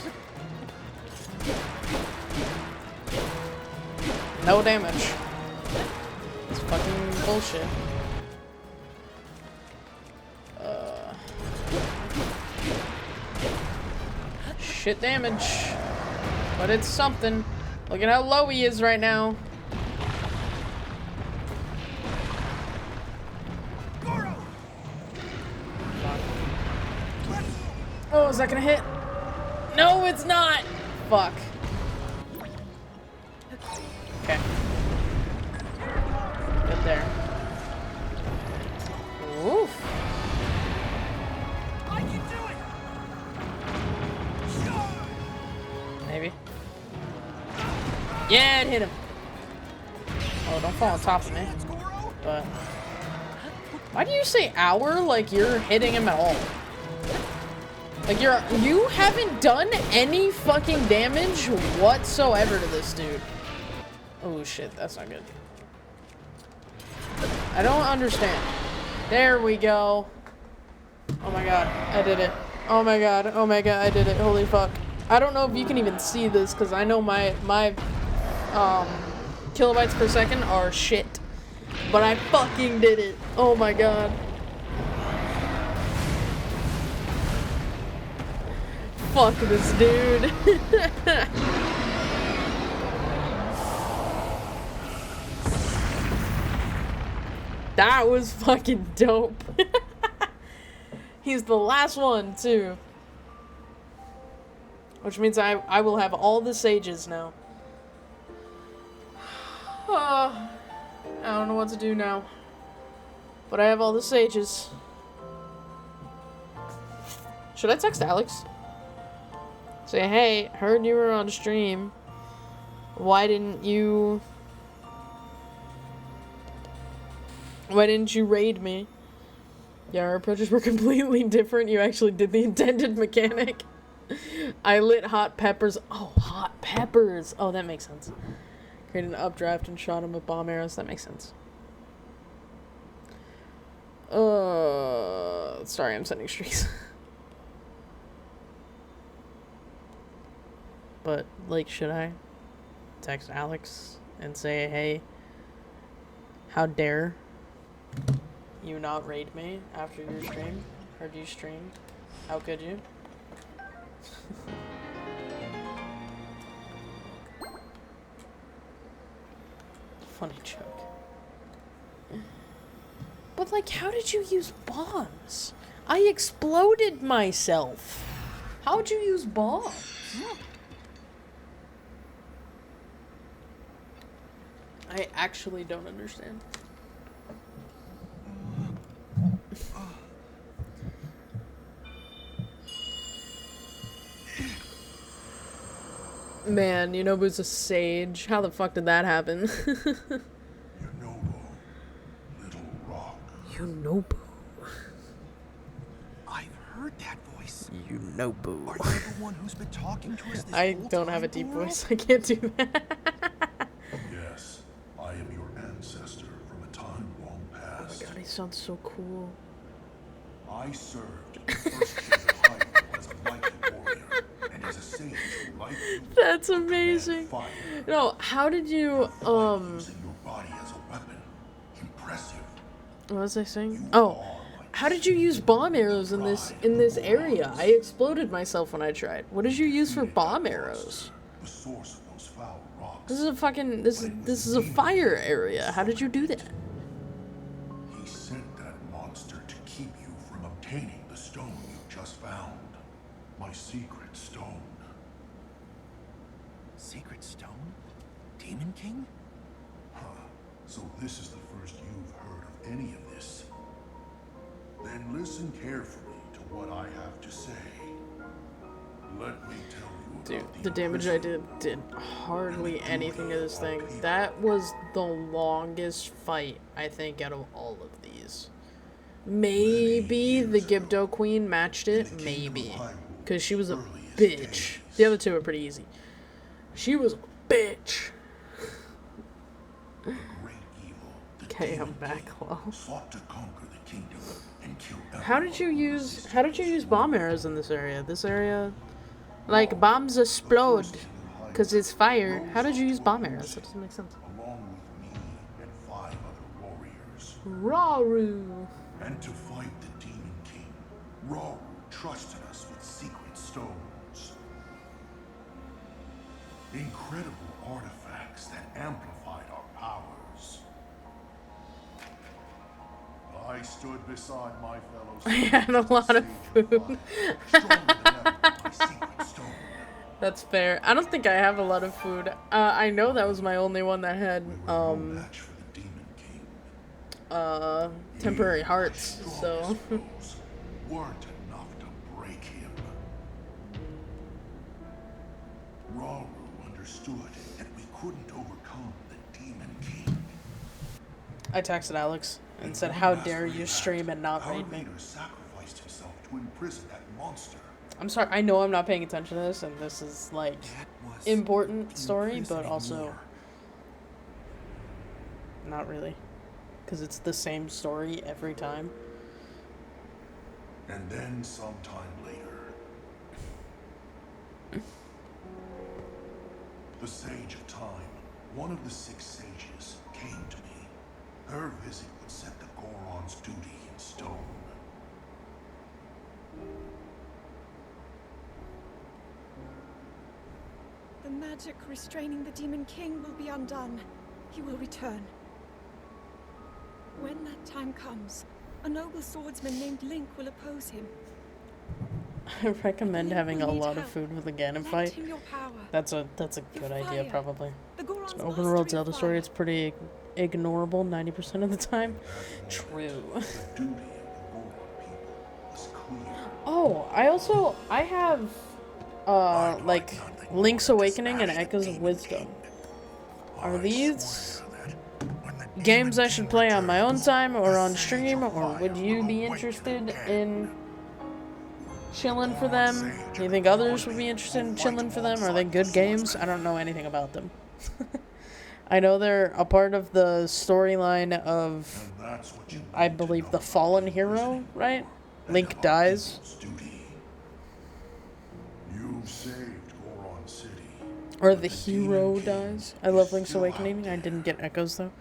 Speaker 1: no damage. It's fucking bullshit. Shit damage. But it's something. Look at how low he is right now. Oh, is that gonna hit? No, it's not! Fuck. Okay. Good there. Oof.
Speaker 2: I can do it.
Speaker 1: Maybe. Yeah, it hit him. Oh, don't fall on top of me. But why do you say hour like you're hitting him at all? Like you haven't done any fucking damage whatsoever to this dude. Oh shit, that's not good. I don't understand. There we go. Oh my god, I did it. Oh my god, I did it. Holy fuck. I don't know if you can even see this because I know my kilobytes per second are shit. But I fucking did it. Oh my god. Fuck this dude. That was fucking dope. He's the last one too. Which means I will have all the sages now. I don't know what to do now. But I have all the sages. Should I text Alex? Say, hey, heard you were on stream. Why didn't you raid me? Yeah, our approaches were completely different. You actually did the intended mechanic. I lit hot peppers. Oh, hot peppers. Oh, that makes sense. Created an updraft and shot him with bomb arrows. That makes sense. Sorry, I'm sending streaks. But, like, should I text Alex and say, hey, how dare you not raid me after your stream? Heard you streamed. How could you? Funny joke. But, like, how did you use bombs? I exploded myself. How'd you use bombs? I actually don't understand. Man, Yunobu's a sage. How the fuck did that happen?
Speaker 3: Yunobu, little rock.
Speaker 1: Yunobu.
Speaker 2: I've heard that voice.
Speaker 1: Yunobu.
Speaker 2: Are you the one who's been talking to us this
Speaker 1: I
Speaker 2: whole
Speaker 1: don't have a
Speaker 2: time,
Speaker 1: deep
Speaker 2: Goro?
Speaker 1: voice. I can't do that.
Speaker 3: Yes, I am your ancestor from a time long
Speaker 1: Oh
Speaker 3: past.
Speaker 1: my god, he sounds so cool.
Speaker 3: I served in the first King of Hyrule as a Viking warrior, and as a sage who like you
Speaker 1: That's
Speaker 3: could command
Speaker 1: amazing.
Speaker 3: fire.
Speaker 1: No, how did you,
Speaker 3: Using your body as a weapon. Impressive.
Speaker 1: what was I saying?
Speaker 3: You
Speaker 1: Oh,
Speaker 3: are my
Speaker 1: how did you use bomb arrows in this area? I exploded myself when I tried. What did you use for bomb arrows?
Speaker 3: The source of those foul rocks.
Speaker 1: This is a fucking, this is a fire area. How did you do that?
Speaker 3: He sent that monster to keep you from obtaining the stone you just found. My secret stone.
Speaker 2: Sacred Stone? Demon King?
Speaker 3: Huh. So this is the first you've heard of any of this. Then listen carefully to what I have to say. Let me tell you
Speaker 1: Dude,
Speaker 3: about
Speaker 1: the damage I did hardly anything to this thing. That was the longest fight, I think, out of all of these. Maybe the Gibdo Queen matched it, maybe. Because she was a bitch. The other two were pretty easy. She was a bitch.
Speaker 3: the great evil. The
Speaker 1: Okay, I'm
Speaker 3: demon
Speaker 1: back,
Speaker 3: king
Speaker 1: lol.
Speaker 3: fought to conquer the kingdom and kill
Speaker 1: How did you use bomb arrows in this area? This area, like, bombs explode because it's fire. How did you use bomb arrows? That doesn't make sense.
Speaker 3: along with me and 5 other warriors.
Speaker 1: Raru.
Speaker 3: And to fight the Demon King, Rauru trusted us with secret stones. Incredible artifacts that amplified our powers. I stood beside my fellow
Speaker 1: I had a lot of food. That's fair. I don't think I have a lot of food. I know that was my only one that had, temporary hearts, so.
Speaker 3: weren't enough to break him. Rauru understood that we couldn't overcome the Demon King.
Speaker 1: I texted Alex and said, how dare you stream and not raid me?
Speaker 3: Our leader sacrificed himself to imprison that monster.
Speaker 1: I'm sorry, I know I'm not paying attention to this, and this is, like, important story, but also not really. Because it's the same story every time.
Speaker 3: And then sometime later, the Sage of Time, one of the 6 sages, came to me. Her visit would set the Goron's duty in stone.
Speaker 4: The magic restraining the Demon King will be undone. He will return. When that time comes, a noble swordsman named Link will oppose him.
Speaker 1: I recommend
Speaker 4: Link
Speaker 1: having a
Speaker 4: will need
Speaker 1: lot of
Speaker 4: help.
Speaker 1: food with a Ganon
Speaker 4: Lend
Speaker 1: fight.
Speaker 4: him your power.
Speaker 1: That's a
Speaker 4: Your
Speaker 1: good idea,
Speaker 4: fire.
Speaker 1: probably.
Speaker 4: The Goron's
Speaker 1: It's an open world
Speaker 4: mastery
Speaker 1: Zelda
Speaker 4: of
Speaker 1: story.
Speaker 4: fire.
Speaker 1: It's pretty ignorable 90% of the time. True.
Speaker 3: The duty of the Goron people was clear.
Speaker 1: Oh, I have, like, Link's Awakening and Echoes of Wisdom. Are these games I should play on my own time or on stream, or would you be interested in chilling for them? Do you think others would be interested in chilling for them? Are they good games? I don't know anything about them. I know they're a part of the storyline of, I believe, the Fallen Hero, right? Link dies.
Speaker 3: You've saved Goron City.
Speaker 1: Or the hero dies. I love Link's Awakening. I didn't get Echoes though.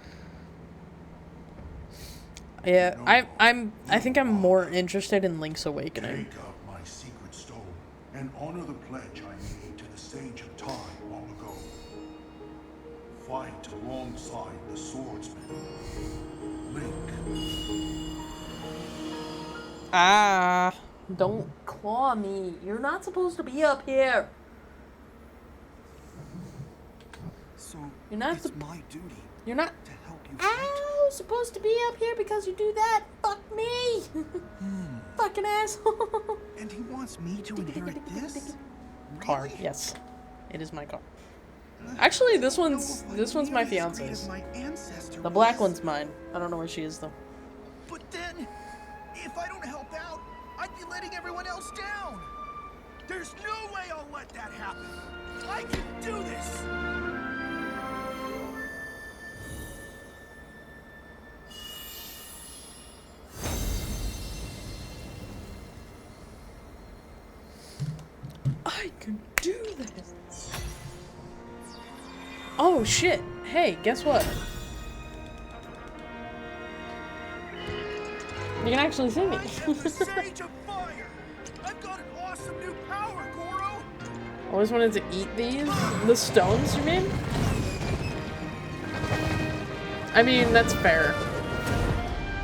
Speaker 1: Yeah, I think I'm more interested in Link's Awakening.
Speaker 3: Take up my secret stone and honor the pledge I made to the Sage of Time long ago. Fight alongside the swordsman. Link.
Speaker 1: Ah, don't claw me. You're not supposed to be up here.
Speaker 2: So
Speaker 1: You're not
Speaker 2: it's my duty
Speaker 1: You're not
Speaker 2: to help you fight.
Speaker 1: supposed to be up here because you do that. Fuck me. Fucking asshole.
Speaker 2: And he wants me to inherit this?
Speaker 1: Car,
Speaker 2: Really?
Speaker 1: yes. It is my car. Actually, this one's my fiance's.
Speaker 2: My ancestor
Speaker 1: The black
Speaker 2: was.
Speaker 1: one's mine. I don't know where she is though.
Speaker 2: But then, if I don't help out, I'd be letting everyone else down. There's no way I'll let that happen. I can do this.
Speaker 1: I can do this. Oh shit. Hey, guess what? You can actually see me.
Speaker 2: I am the Sage of Fire. I've got an awesome new power, Goro.
Speaker 1: Always wanted to eat these. The stones, you mean? I mean, that's fair.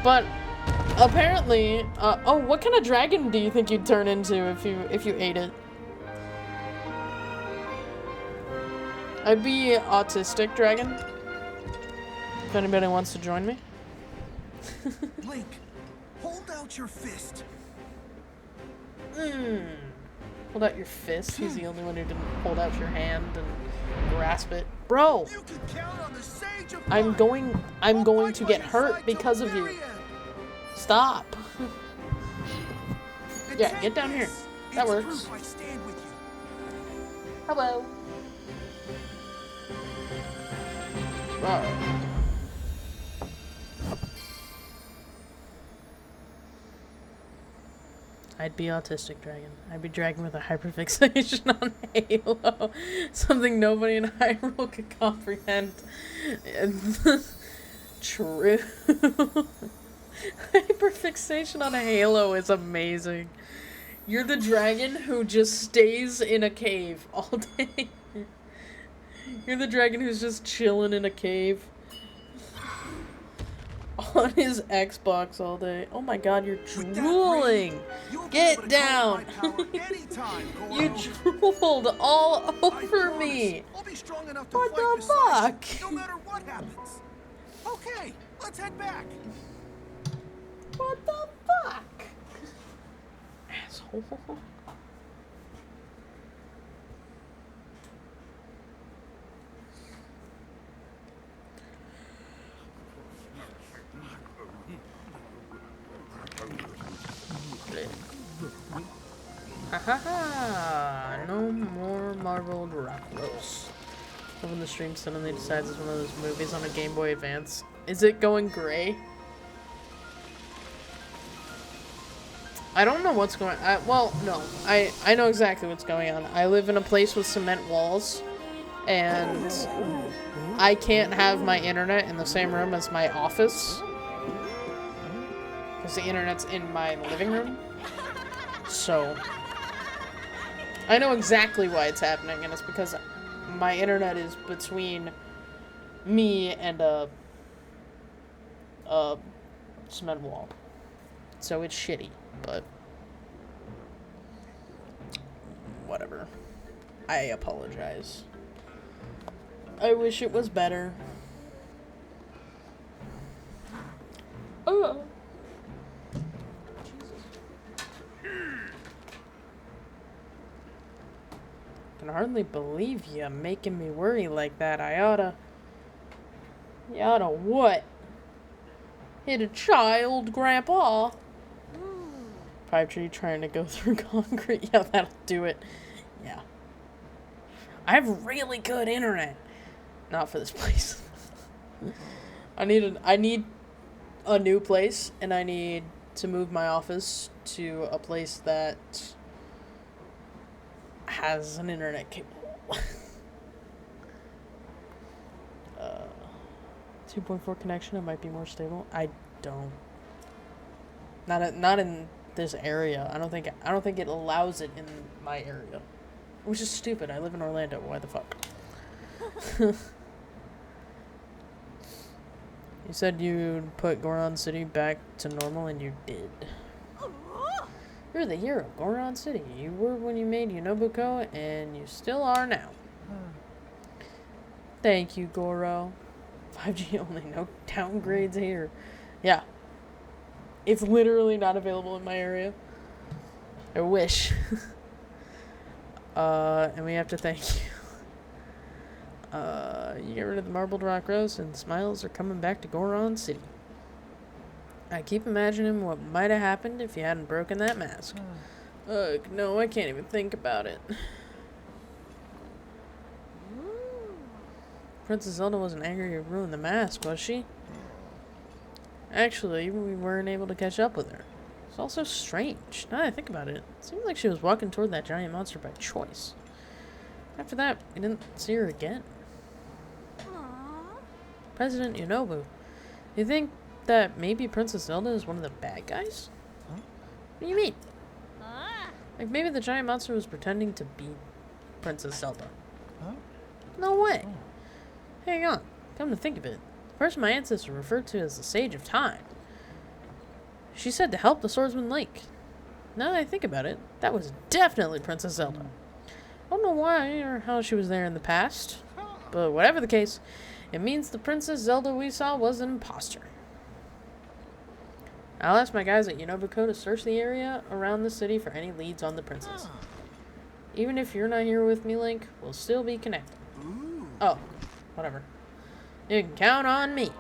Speaker 1: But apparently, oh, what kind of dragon do you think you'd turn into if you ate it? I'd be autistic dragon. If anybody wants to join me.
Speaker 2: Link, hold out your fist.
Speaker 1: Hold out your fist. He's the only one who didn't hold out your hand and grasp it. Bro,
Speaker 2: You can count on the Sage of
Speaker 1: I'm
Speaker 2: Fire.
Speaker 1: going
Speaker 2: I'll
Speaker 1: to
Speaker 2: fight
Speaker 1: get
Speaker 2: by your
Speaker 1: hurt
Speaker 2: side till
Speaker 1: because
Speaker 2: the
Speaker 1: of you.
Speaker 2: very end.
Speaker 1: Stop.
Speaker 2: And
Speaker 1: Yeah,
Speaker 2: take
Speaker 1: get down here.
Speaker 2: this.
Speaker 1: That
Speaker 2: It's
Speaker 1: works.
Speaker 2: proof I stand with you.
Speaker 1: Hello. Wow. I'd be autistic dragon. I'd be dragon with a hyperfixation on Halo. Something nobody in Hyrule could comprehend. True. Hyperfixation on Halo is amazing. You're the dragon who just stays in a cave all day. You're the dragon who's just chilling in a cave. On his Xbox all day. Oh my god, you're
Speaker 2: With that
Speaker 1: drooling!
Speaker 2: ring, you'll be
Speaker 1: Get
Speaker 2: able to
Speaker 1: down!
Speaker 2: control my power anytime, Goro.
Speaker 1: You drooled all
Speaker 2: I
Speaker 1: over
Speaker 2: promise,
Speaker 1: me!
Speaker 2: I'll be strong enough to
Speaker 1: What
Speaker 2: fight
Speaker 1: the
Speaker 2: beside
Speaker 1: fuck?
Speaker 2: you, no matter what happens. Okay, let's head back.
Speaker 1: What the fuck? Asshole. Ha ha ha! No more marbled rock roast. When the stream suddenly decides it's one of those movies on a Game Boy Advance. Is it going gray? I don't know what's going on. Well, no. I know exactly what's going on. I live in a place with cement walls. And I can't have my internet in the same room as my office. Because the internet's in my living room. So I know exactly why it's happening, and it's because my internet is between me and a cement wall. So it's shitty, but whatever. I apologize. I wish it was better. Oh. can hardly believe you making me worry like that. You oughta what? Hit a child, Grandpa. Pipe tree trying to go through concrete. Yeah, that'll do it. Yeah. I have really good internet. Not for this place. I need a new place, and I need to move my office to a place that has an internet cable. 2.4 connection, it might be more stable. I don't. Not in this area. I don't think it allows it in my area. Which is stupid. I live in Orlando. Why the fuck? You said you'd put Goron City back to normal, and you did. You're the hero, Goron City. You were when you made Yunobuko, and you still are now. Thank you, Goro. 5G only, no downgrades here. Yeah. It's literally not available in my area. I wish. And we have to thank you. You get rid of the marbled rock rose and smiles are coming back to Goron City. I keep imagining what might have happened if you hadn't broken that mask. Ugh, no, I can't even think about it. Princess Zelda wasn't angry you ruined the mask, was she? Actually, we weren't able to catch up with her. It's also strange. Now that I think about it, it seemed like she was walking toward that giant monster by choice. After that, we didn't see her again. President Yunobu, you think that maybe Princess Zelda is one of the bad guys? Huh? What do you mean? Like maybe the giant monster was pretending to be Princess Zelda. Huh? No way. Oh. Hang on. Come to think of it, the person my ancestor referred to as the Sage of Time. She said to help the swordsman Link. Now that I think about it, that was definitely Princess Zelda. I don't know why or how she was there in the past, but whatever the case, it means the Princess Zelda we saw was an imposter. I'll ask my guys at Yunobuko to search the area around the city for any leads on the princess. Even if you're not here with me, Link, we'll still be connected. Oh, whatever. You can count on me.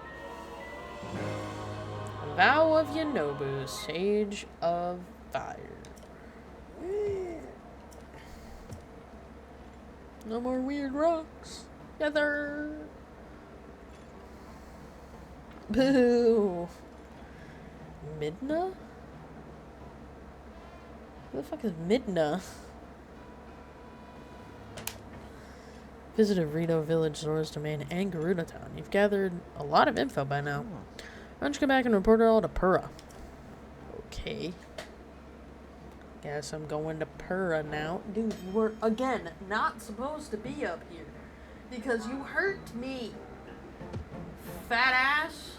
Speaker 1: Vow of Yunobu, Sage of Fire. No more weird rocks. Together. Boo. Midna? Who the fuck is Midna? Visited Rito Village, Zora's Domain, and Gerudo Town. You've gathered a lot of info by now. Why don't you come back and report it all to Pura? Okay. Guess I'm going to Pura now. Dude, you were, again, not supposed to be up here. Because you hurt me. Fat ass.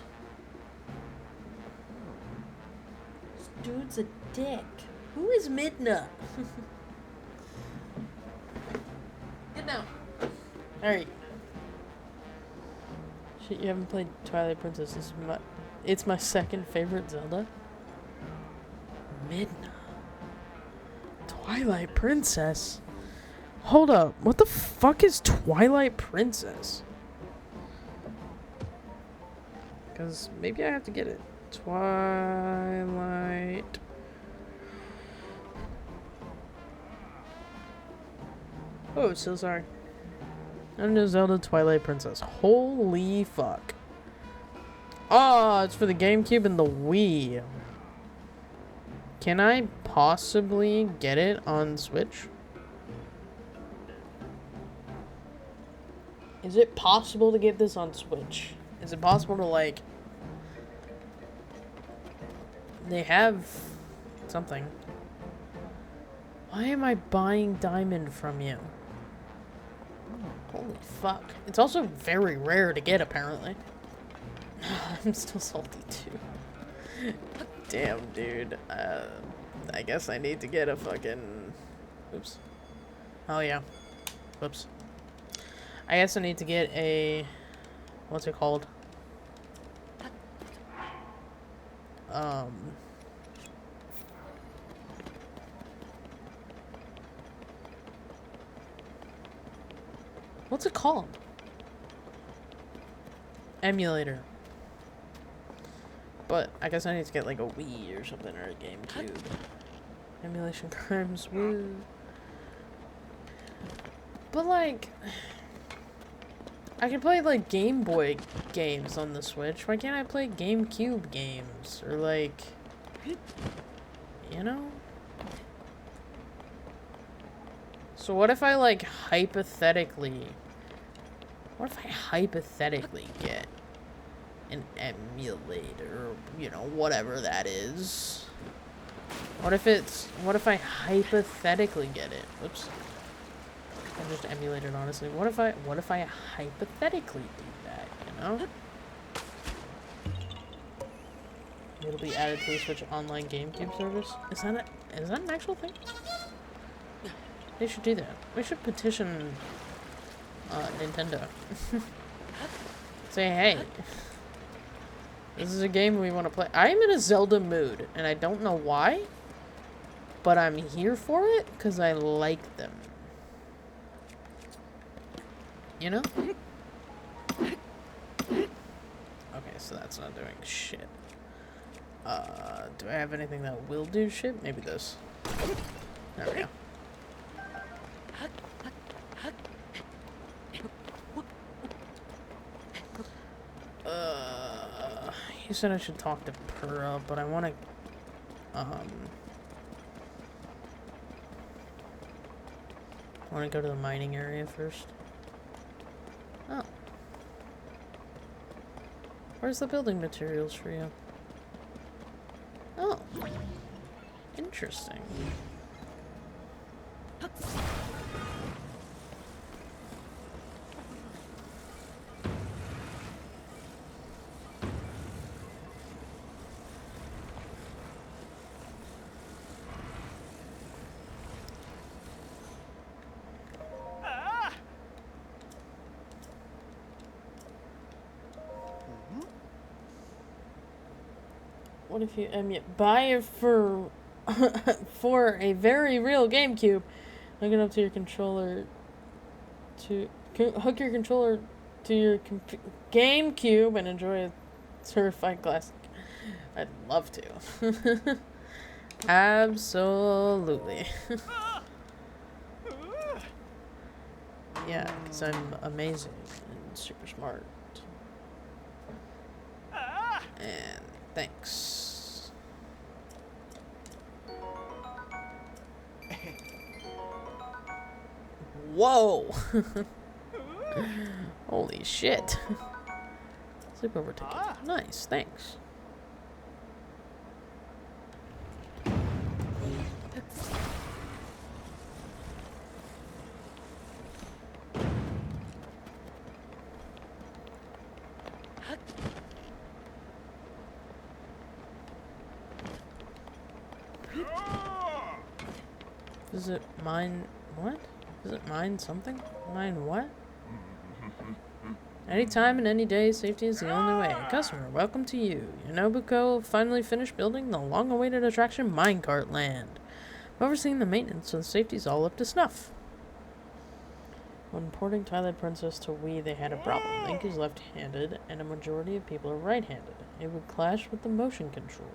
Speaker 1: This dude's a dick. Who is Midna? Get down. Alright. Shit, you haven't played Twilight Princess. It's my second favorite Zelda. Midna. Twilight Princess? Hold up. What the fuck is Twilight Princess? Because maybe I have to get it. Twilight. Oh, so sorry. I'm just Zelda Twilight Princess. Holy fuck. Oh, it's for the GameCube and the Wii. Can I possibly get it on Switch? Is it possible to get this on Switch? Is it possible to, like... They have something. Why am I buying Diamond from you? Holy fuck. It's also very rare to get, apparently. I'm still salty, too. Damn, dude. I guess I need to get a fucking... Oops. Oh, yeah. Whoops. I guess I need to get a... What's it called? What's it called? Emulator. But I guess I need to get like a Wii or something, or a GameCube. Emulation crimes, woo. But like, I can play like Game Boy games on the Switch. Why can't I play GameCube games? Or like, you know? So what if I like hypothetically, what if I hypothetically get an emulator, you know, whatever that is? What if I hypothetically get it? Oops. I just emulated, honestly. What if I hypothetically do that, you know? It'll be added to the Switch Online GameCube service. Is that an actual thing? They should do that. We should petition Nintendo. Say, hey, this is a game we want to play. I am in a Zelda mood, and I don't know why, but I'm here for it because I like them. You know? Okay, so that's not doing shit. Do I have anything that will do shit? Maybe this. There we go. You said I should talk to Pura, but I want to, go to the mining area first. Oh. Where's the building materials for you? Oh. Interesting. What if you buy it for for a very real GameCube? Hook it up to your controller hook your controller to your GameCube and enjoy a certified classic. I'd love to. Absolutely. Yeah, because I'm amazing and super smart. And thanks. Whoa! Holy shit. Sleepover ticket. Nice, thanks. Is it mine? What? Is it mine something? Mine what? Anytime and any day, safety is the only way. Customer, welcome to you. Your Nobuko finally finished building the long-awaited attraction Minecart Land. Overseeing the maintenance, so the safety's all up to snuff. When porting Twilight Princess to Wii, they had a problem. Link is left-handed, and a majority of people are right-handed. It would clash with the motion controls.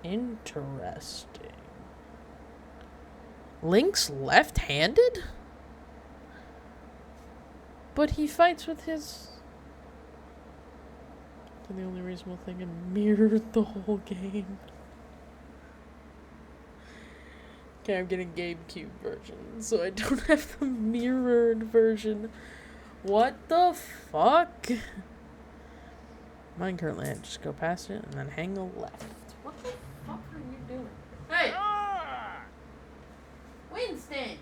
Speaker 1: Interesting. Link's left-handed? But he fights with his... The only reasonable thing and mirrored the whole game. Okay, I'm getting GameCube version, so I don't have the mirrored version. What the fuck? Minecart Land, just go past it and then hang a left. What the fuck are you doing? Hey! Winston!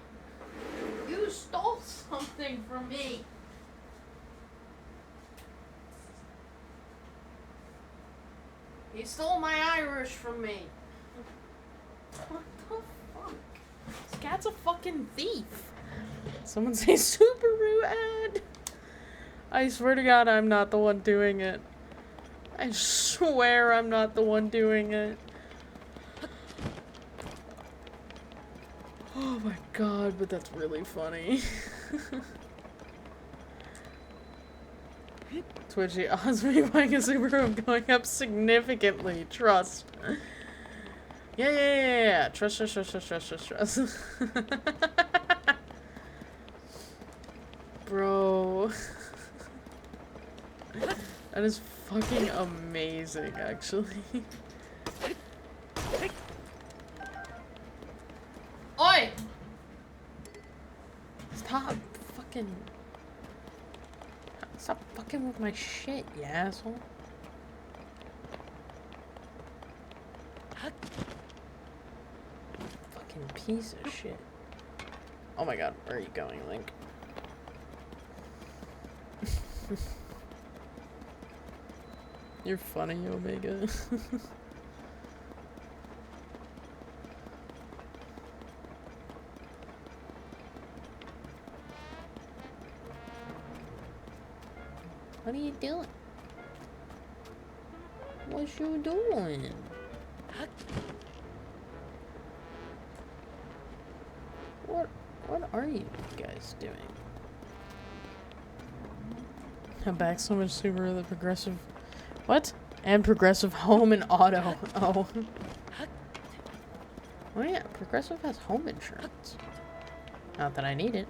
Speaker 1: You stole something from me! You stole my Irish from me! What the fuck? This cat's a fucking thief! Someone say Subaru ad! I swear to God I'm not the one doing it. I swear I'm not the one doing it. Oh my god, but that's really funny. Twitchy odds me buying a Subaru going up significantly. Trust. Yeah. Trust. Bro. That is fucking amazing, actually. Oi! Stop fucking with my shit, you asshole. Fucking piece of shit. Oh my god, where are you going, Link? You're funny, Omega. What are you doing? What you doing? What are you guys doing? I'm back so much Subaru, the progressive... What? And progressive home and auto. Oh. Oh yeah, progressive has home insurance. Not that I need it.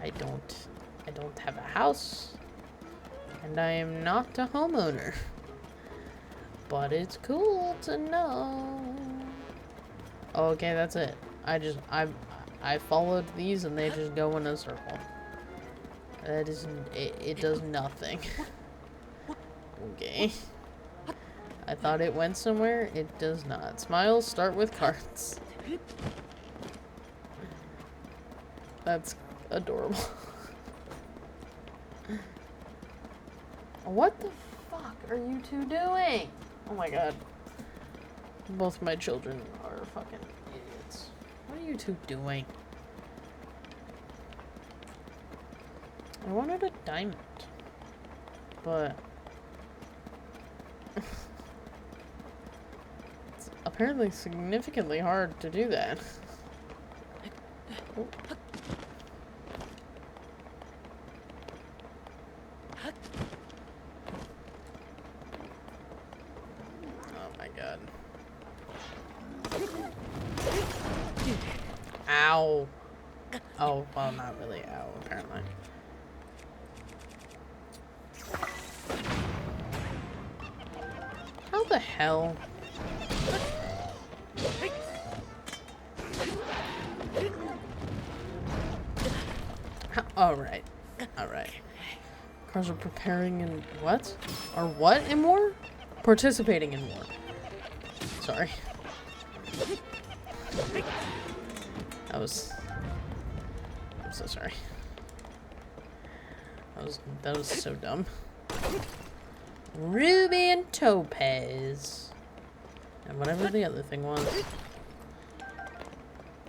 Speaker 1: I don't have a house. And I am not a homeowner. But it's cool to know. Okay, that's it. I followed these and they just go in a circle. That isn't it does nothing. Okay. I thought it went somewhere. It does not. Smiles start with cards. That's adorable. What the fuck are you two doing? Oh my god. Both my children are fucking idiots. What are you two doing? I wanted a diamond. But... it's apparently significantly hard to do that. Oh. Oh my god. Ow. Oh, well, not really ow, apparently. How the hell? Alright. Alright. Cars are preparing in what? Or what in war? Participating in war. Sorry. I'm so sorry. That was so dumb. Ruby and Topaz. And whatever the other thing was.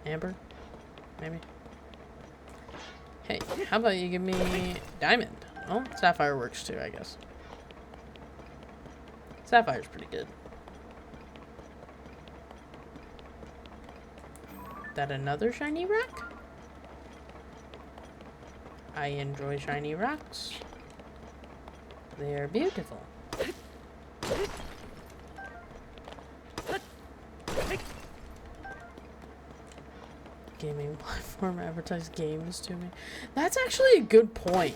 Speaker 1: Amber? Maybe? Hey, how about you give me Diamond? Oh, Sapphire works too, I guess. Sapphire's pretty good. That another shiny rock? I enjoy shiny rocks. They are beautiful. Gaming platform advertise games to me. That's actually a good point.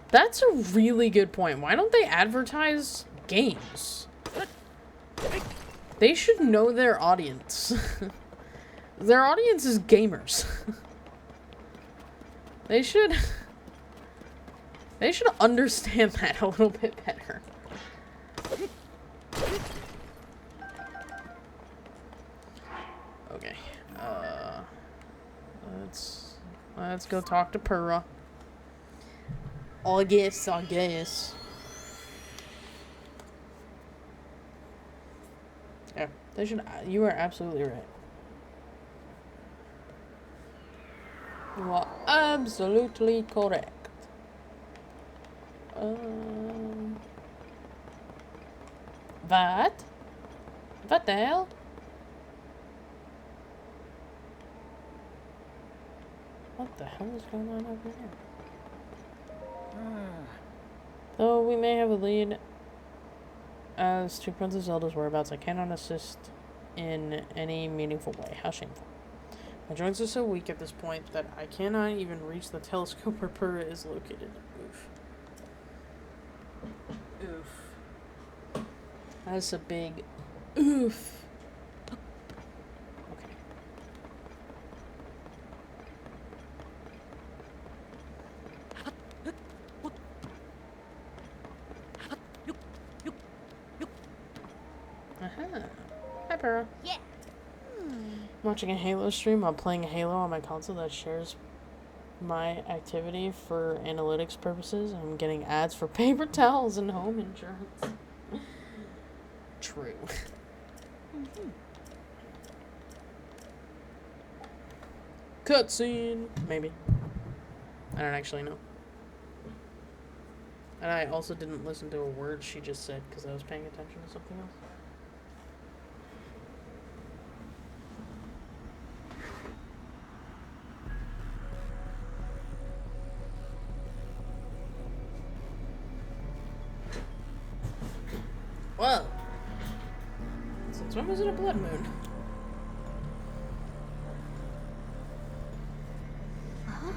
Speaker 1: That's a really good point. Why don't they advertise games? They should know their audience. Their audience is gamers. They should understand that a little bit better. Okay. Let's go talk to Purra. I guess. Yeah, they should. You are absolutely right. You are absolutely correct. What? What the hell? What the hell is going on over here? Though we may have a lead as to Princess Zelda's whereabouts, I cannot assist in any meaningful way. How shameful. My joints are so weak at this point that I cannot even reach the telescope where Purah is located. Oof. Oof. That's a big oof. Okay. Aha. Hi, Purah.
Speaker 5: Yeah.
Speaker 1: I'm watching a Halo stream while playing Halo on my console that shares my activity for analytics purposes. I'm getting ads for paper towels and home insurance. True. Cutscene! Maybe. I don't actually know. And I also didn't listen to a word she just said because I was paying attention to something else. Whoa! Since when was it a blood moon?
Speaker 5: Huh?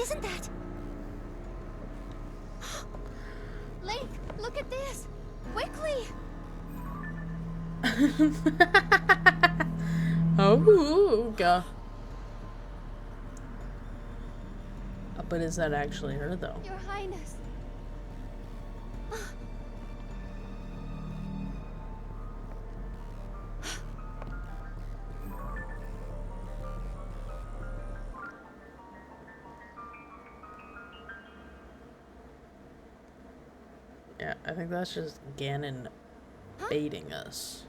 Speaker 5: Isn't that? Link, look at this! Quickly!
Speaker 1: Oh, God. But is that actually her, though?
Speaker 5: Your Highness.
Speaker 1: Yeah, I think that's just Ganon baiting us.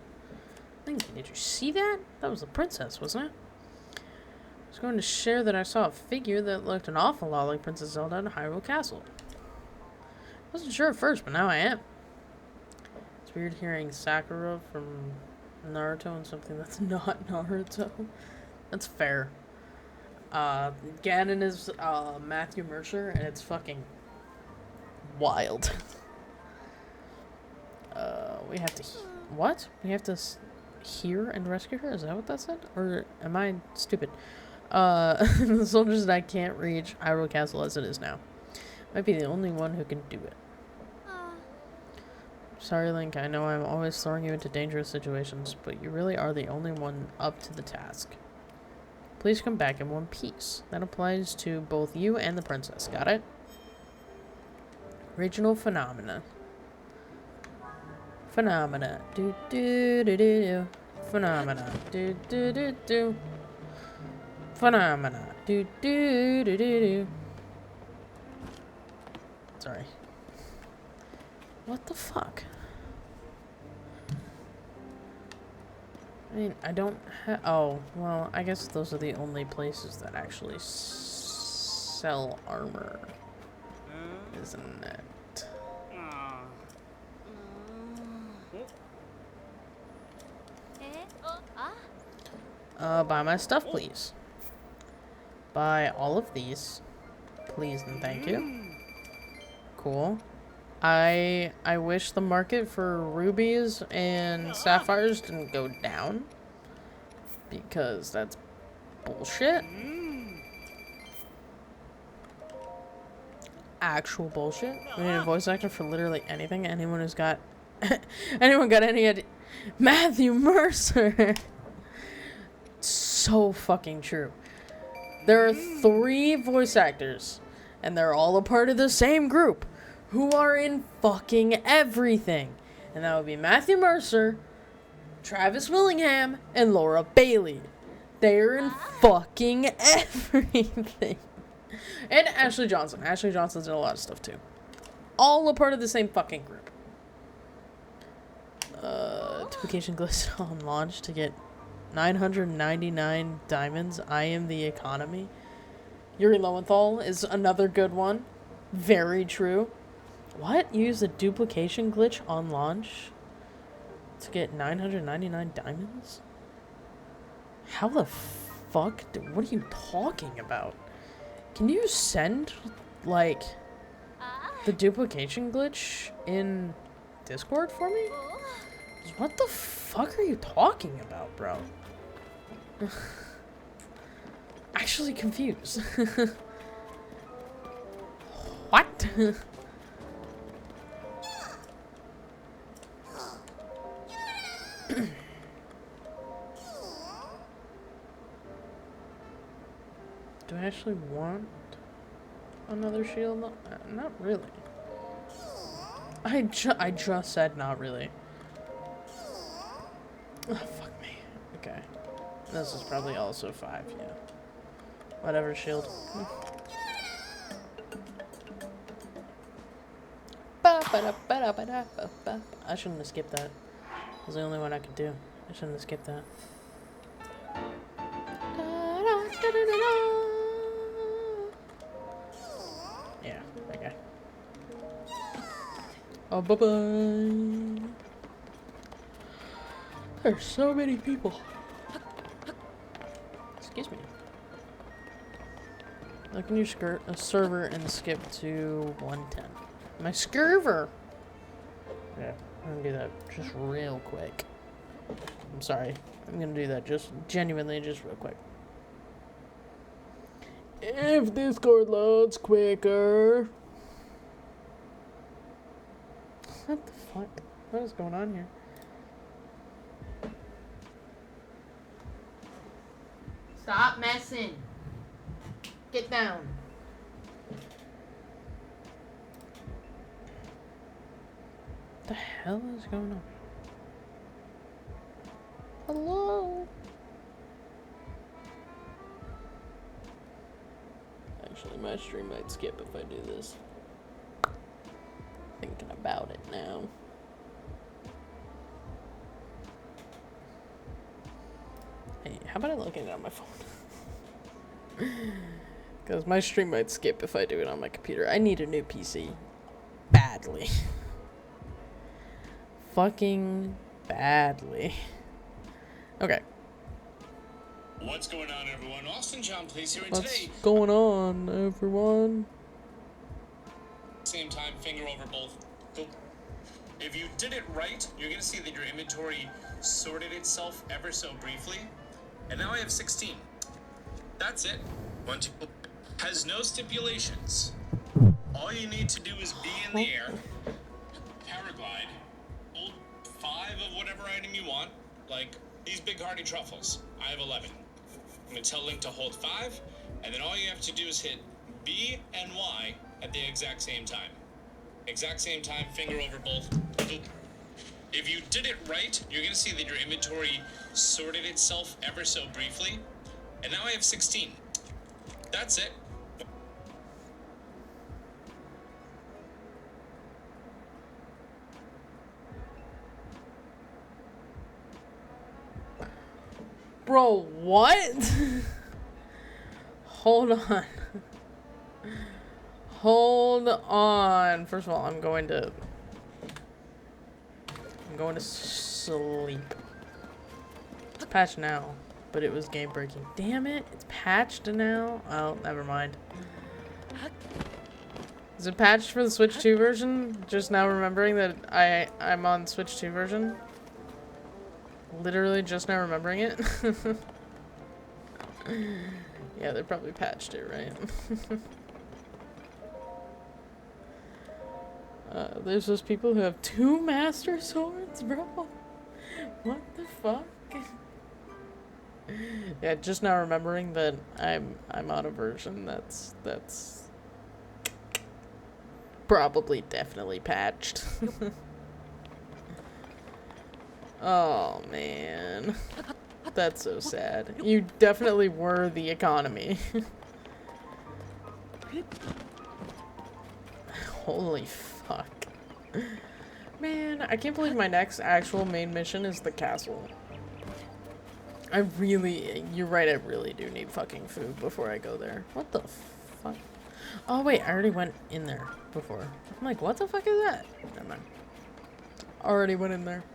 Speaker 1: Did you see that? That was the princess, wasn't it? I was going to share that I saw a figure that looked an awful lot like Princess Zelda in Hyrule Castle. I wasn't sure at first, but now I am. It's weird hearing Sakura from Naruto and something that's not Naruto. That's fair. Ganon is Matthew Mercer, and it's fucking wild. We have to... What? We have to hear and rescue her? Is that what that said? Or am I stupid? The soldiers that I can't reach Hyrule Castle as it is now. Might be the only one who can do it. Sorry, Link, I know I'm always throwing you into dangerous situations, but you really are the only one up to the task. Please come back in one piece. That applies to both you and the princess, got it? Regional phenomena. Phenomena. Do do do do do. Phenomena. Do do do do. Phenomena. Do do do do do. Sorry. What the fuck? I mean, I don't have... Oh, well, I guess those are the only places that actually sell armor. Isn't it? Buy my stuff, please. Buy all of these. Please and thank you. Cool. I wish the market for rubies and sapphires didn't go down. Because that's bullshit. Actual bullshit. We need a voice actor for literally anything. Anyone who's got... anyone got any idea? Matthew Mercer! So fucking true. There are 3 voice actors. And they're all a part of the same group. Who are in fucking everything. And that would be Matthew Mercer, Travis Willingham, and Laura Bailey. They're in fucking everything. And Ashley Johnson. Ashley Johnson's in a lot of stuff too. All a part of the same fucking group. Duplication glitch on launch to get 999 diamonds. I am the economy. Yuri Lowenthal is another good one. Very true. What? You use a duplication glitch on launch to get 999 diamonds? How the fuck? What are you talking about? Can you send, like, the duplication glitch in Discord for me? What the fuck are you talking about, bro? Actually confused. What? Do I actually want another shield? Not really. I just said not really. Oh, fuck me. Okay. This is probably also 5, yeah. Whatever, shield. I shouldn't have skipped that. It was the only one I could do. I shouldn't have skipped that. Yeah, okay. Oh, bye-bye. There's so many people. Excuse me. Look in your server and skip to 110. My server! Yeah, I'm gonna do that just real quick. I'm sorry. I'm gonna do that just genuinely, just real quick. If Discord loads quicker. What the fuck? What is going on here? Stop messing. Get down. What the hell is going on? Hello? Actually, my stream might skip if I do this. Thinking about it now. Hey, how about I look at it on my phone? Because my stream might skip if I do it on my computer. I need a new PC. Badly. Fucking badly. Okay.
Speaker 6: What's going on, everyone? Austin John Place here, and
Speaker 1: What's
Speaker 6: today,
Speaker 1: going on, everyone?
Speaker 6: same time, finger over both. If you did it right, you're gonna see that your inventory sorted itself ever so briefly. And now I have 16. That's it. 1, 2, has no stipulations. All you need to do is be in the air, paraglide, hold 5 of whatever item you want, like these big hearty truffles. I have 11. I'm gonna tell Link to hold 5, and then all you have to do is hit B and Y at the exact same time. Exact same time, finger over both. If you did it right, you're gonna see that your inventory sorted itself ever so briefly. And now I have 16. That's it.
Speaker 1: Bro, what? Hold on. Hold on. First of all, I'm going to sleep. It's patched now, but it was game breaking. Damn it, it's patched now. Oh, never mind. Is it patched for the Switch 2 version? Just now remembering that I'm on Switch 2 version. Literally just now remembering it. Yeah, they probably patched it, right? There's those people who have 2 Master Swords, bro. What the fuck? Yeah, just now remembering that I'm on a version that's probably definitely patched. Oh man, that's so sad. You definitely were the economy. Holy fuck. Man, I can't believe my next actual main mission is the castle. You're right, I really do need fucking food before I go there. What the fuck? Oh wait, I already went in there before. I'm like, what the fuck is that? Never mind. Already went in there.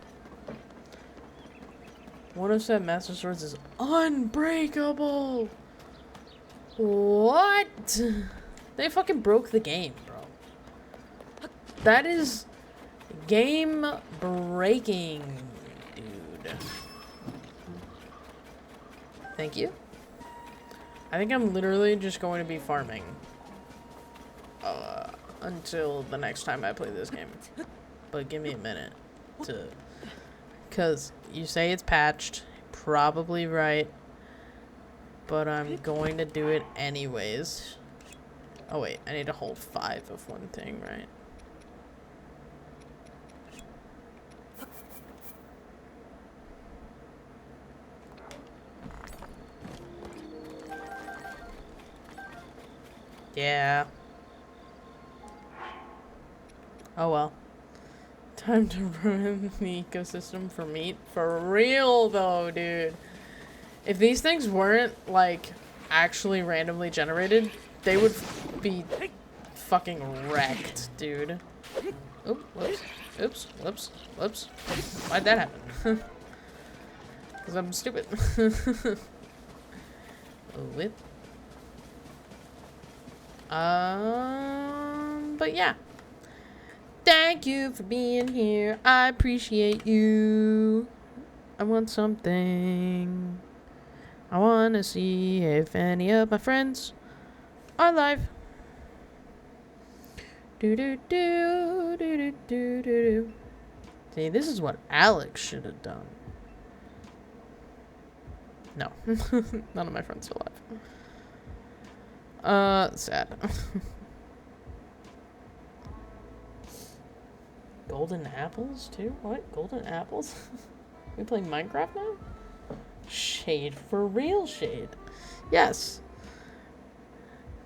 Speaker 1: 107 Master Swords is unbreakable. What? They fucking broke the game, bro. That is game breaking, dude. Thank you. I think I'm literally just going to be farming until the next time I play this game. But give me a minute to... Because you say it's patched. Probably right. But I'm going to do it anyways. Oh wait, I need to hold 5 of one thing, right? Yeah. Oh well. Time to ruin the ecosystem for meat. For real though, dude. If these things weren't, like, actually randomly generated, they would be fucking wrecked, dude. Oop, whoops. Oops, whoops, whoops. Why'd that happen? Because I'm stupid. Whip. But yeah. Thank you for being here. I appreciate you. I want something. I want to see if any of my friends are alive. Do do do do do do do. See, this is what Alex should have done. No, none of my friends are alive. Sad. Golden apples too? What? Golden apples? We playing Minecraft now? Shade, for real shade. Yes.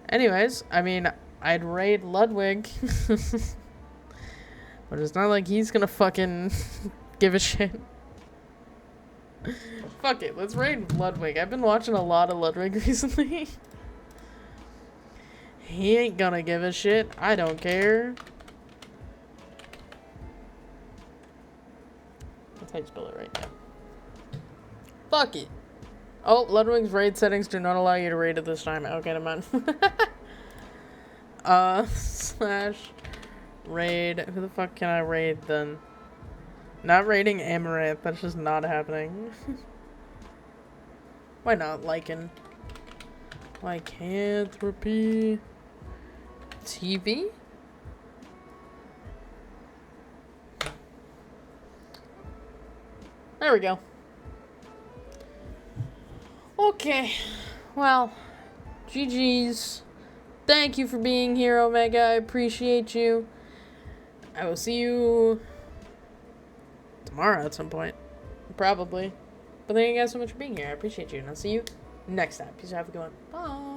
Speaker 1: Anyways, I mean, I'd raid Ludwig. But it's not like he's gonna fucking give a shit. Fuck it, let's raid Ludwig. I've been watching a lot of Ludwig recently. He ain't gonna give a shit. I don't care. That's how you spell it right now. Fuck it. Oh, Ludwig's raid settings do not allow you to raid at this time. Okay, never mind. Slash raid. Who the fuck can I raid then? Not raiding Amaranth. That's just not happening. Why not? Lycan. Lycanthropy. TV? There we go. Okay, well, GG's. Thank you for being here, Omega. I appreciate you. I will see you tomorrow at some point. Probably. But thank you guys so much for being here. I appreciate you. And I'll see you next time. Peace out. Have a good one. Bye.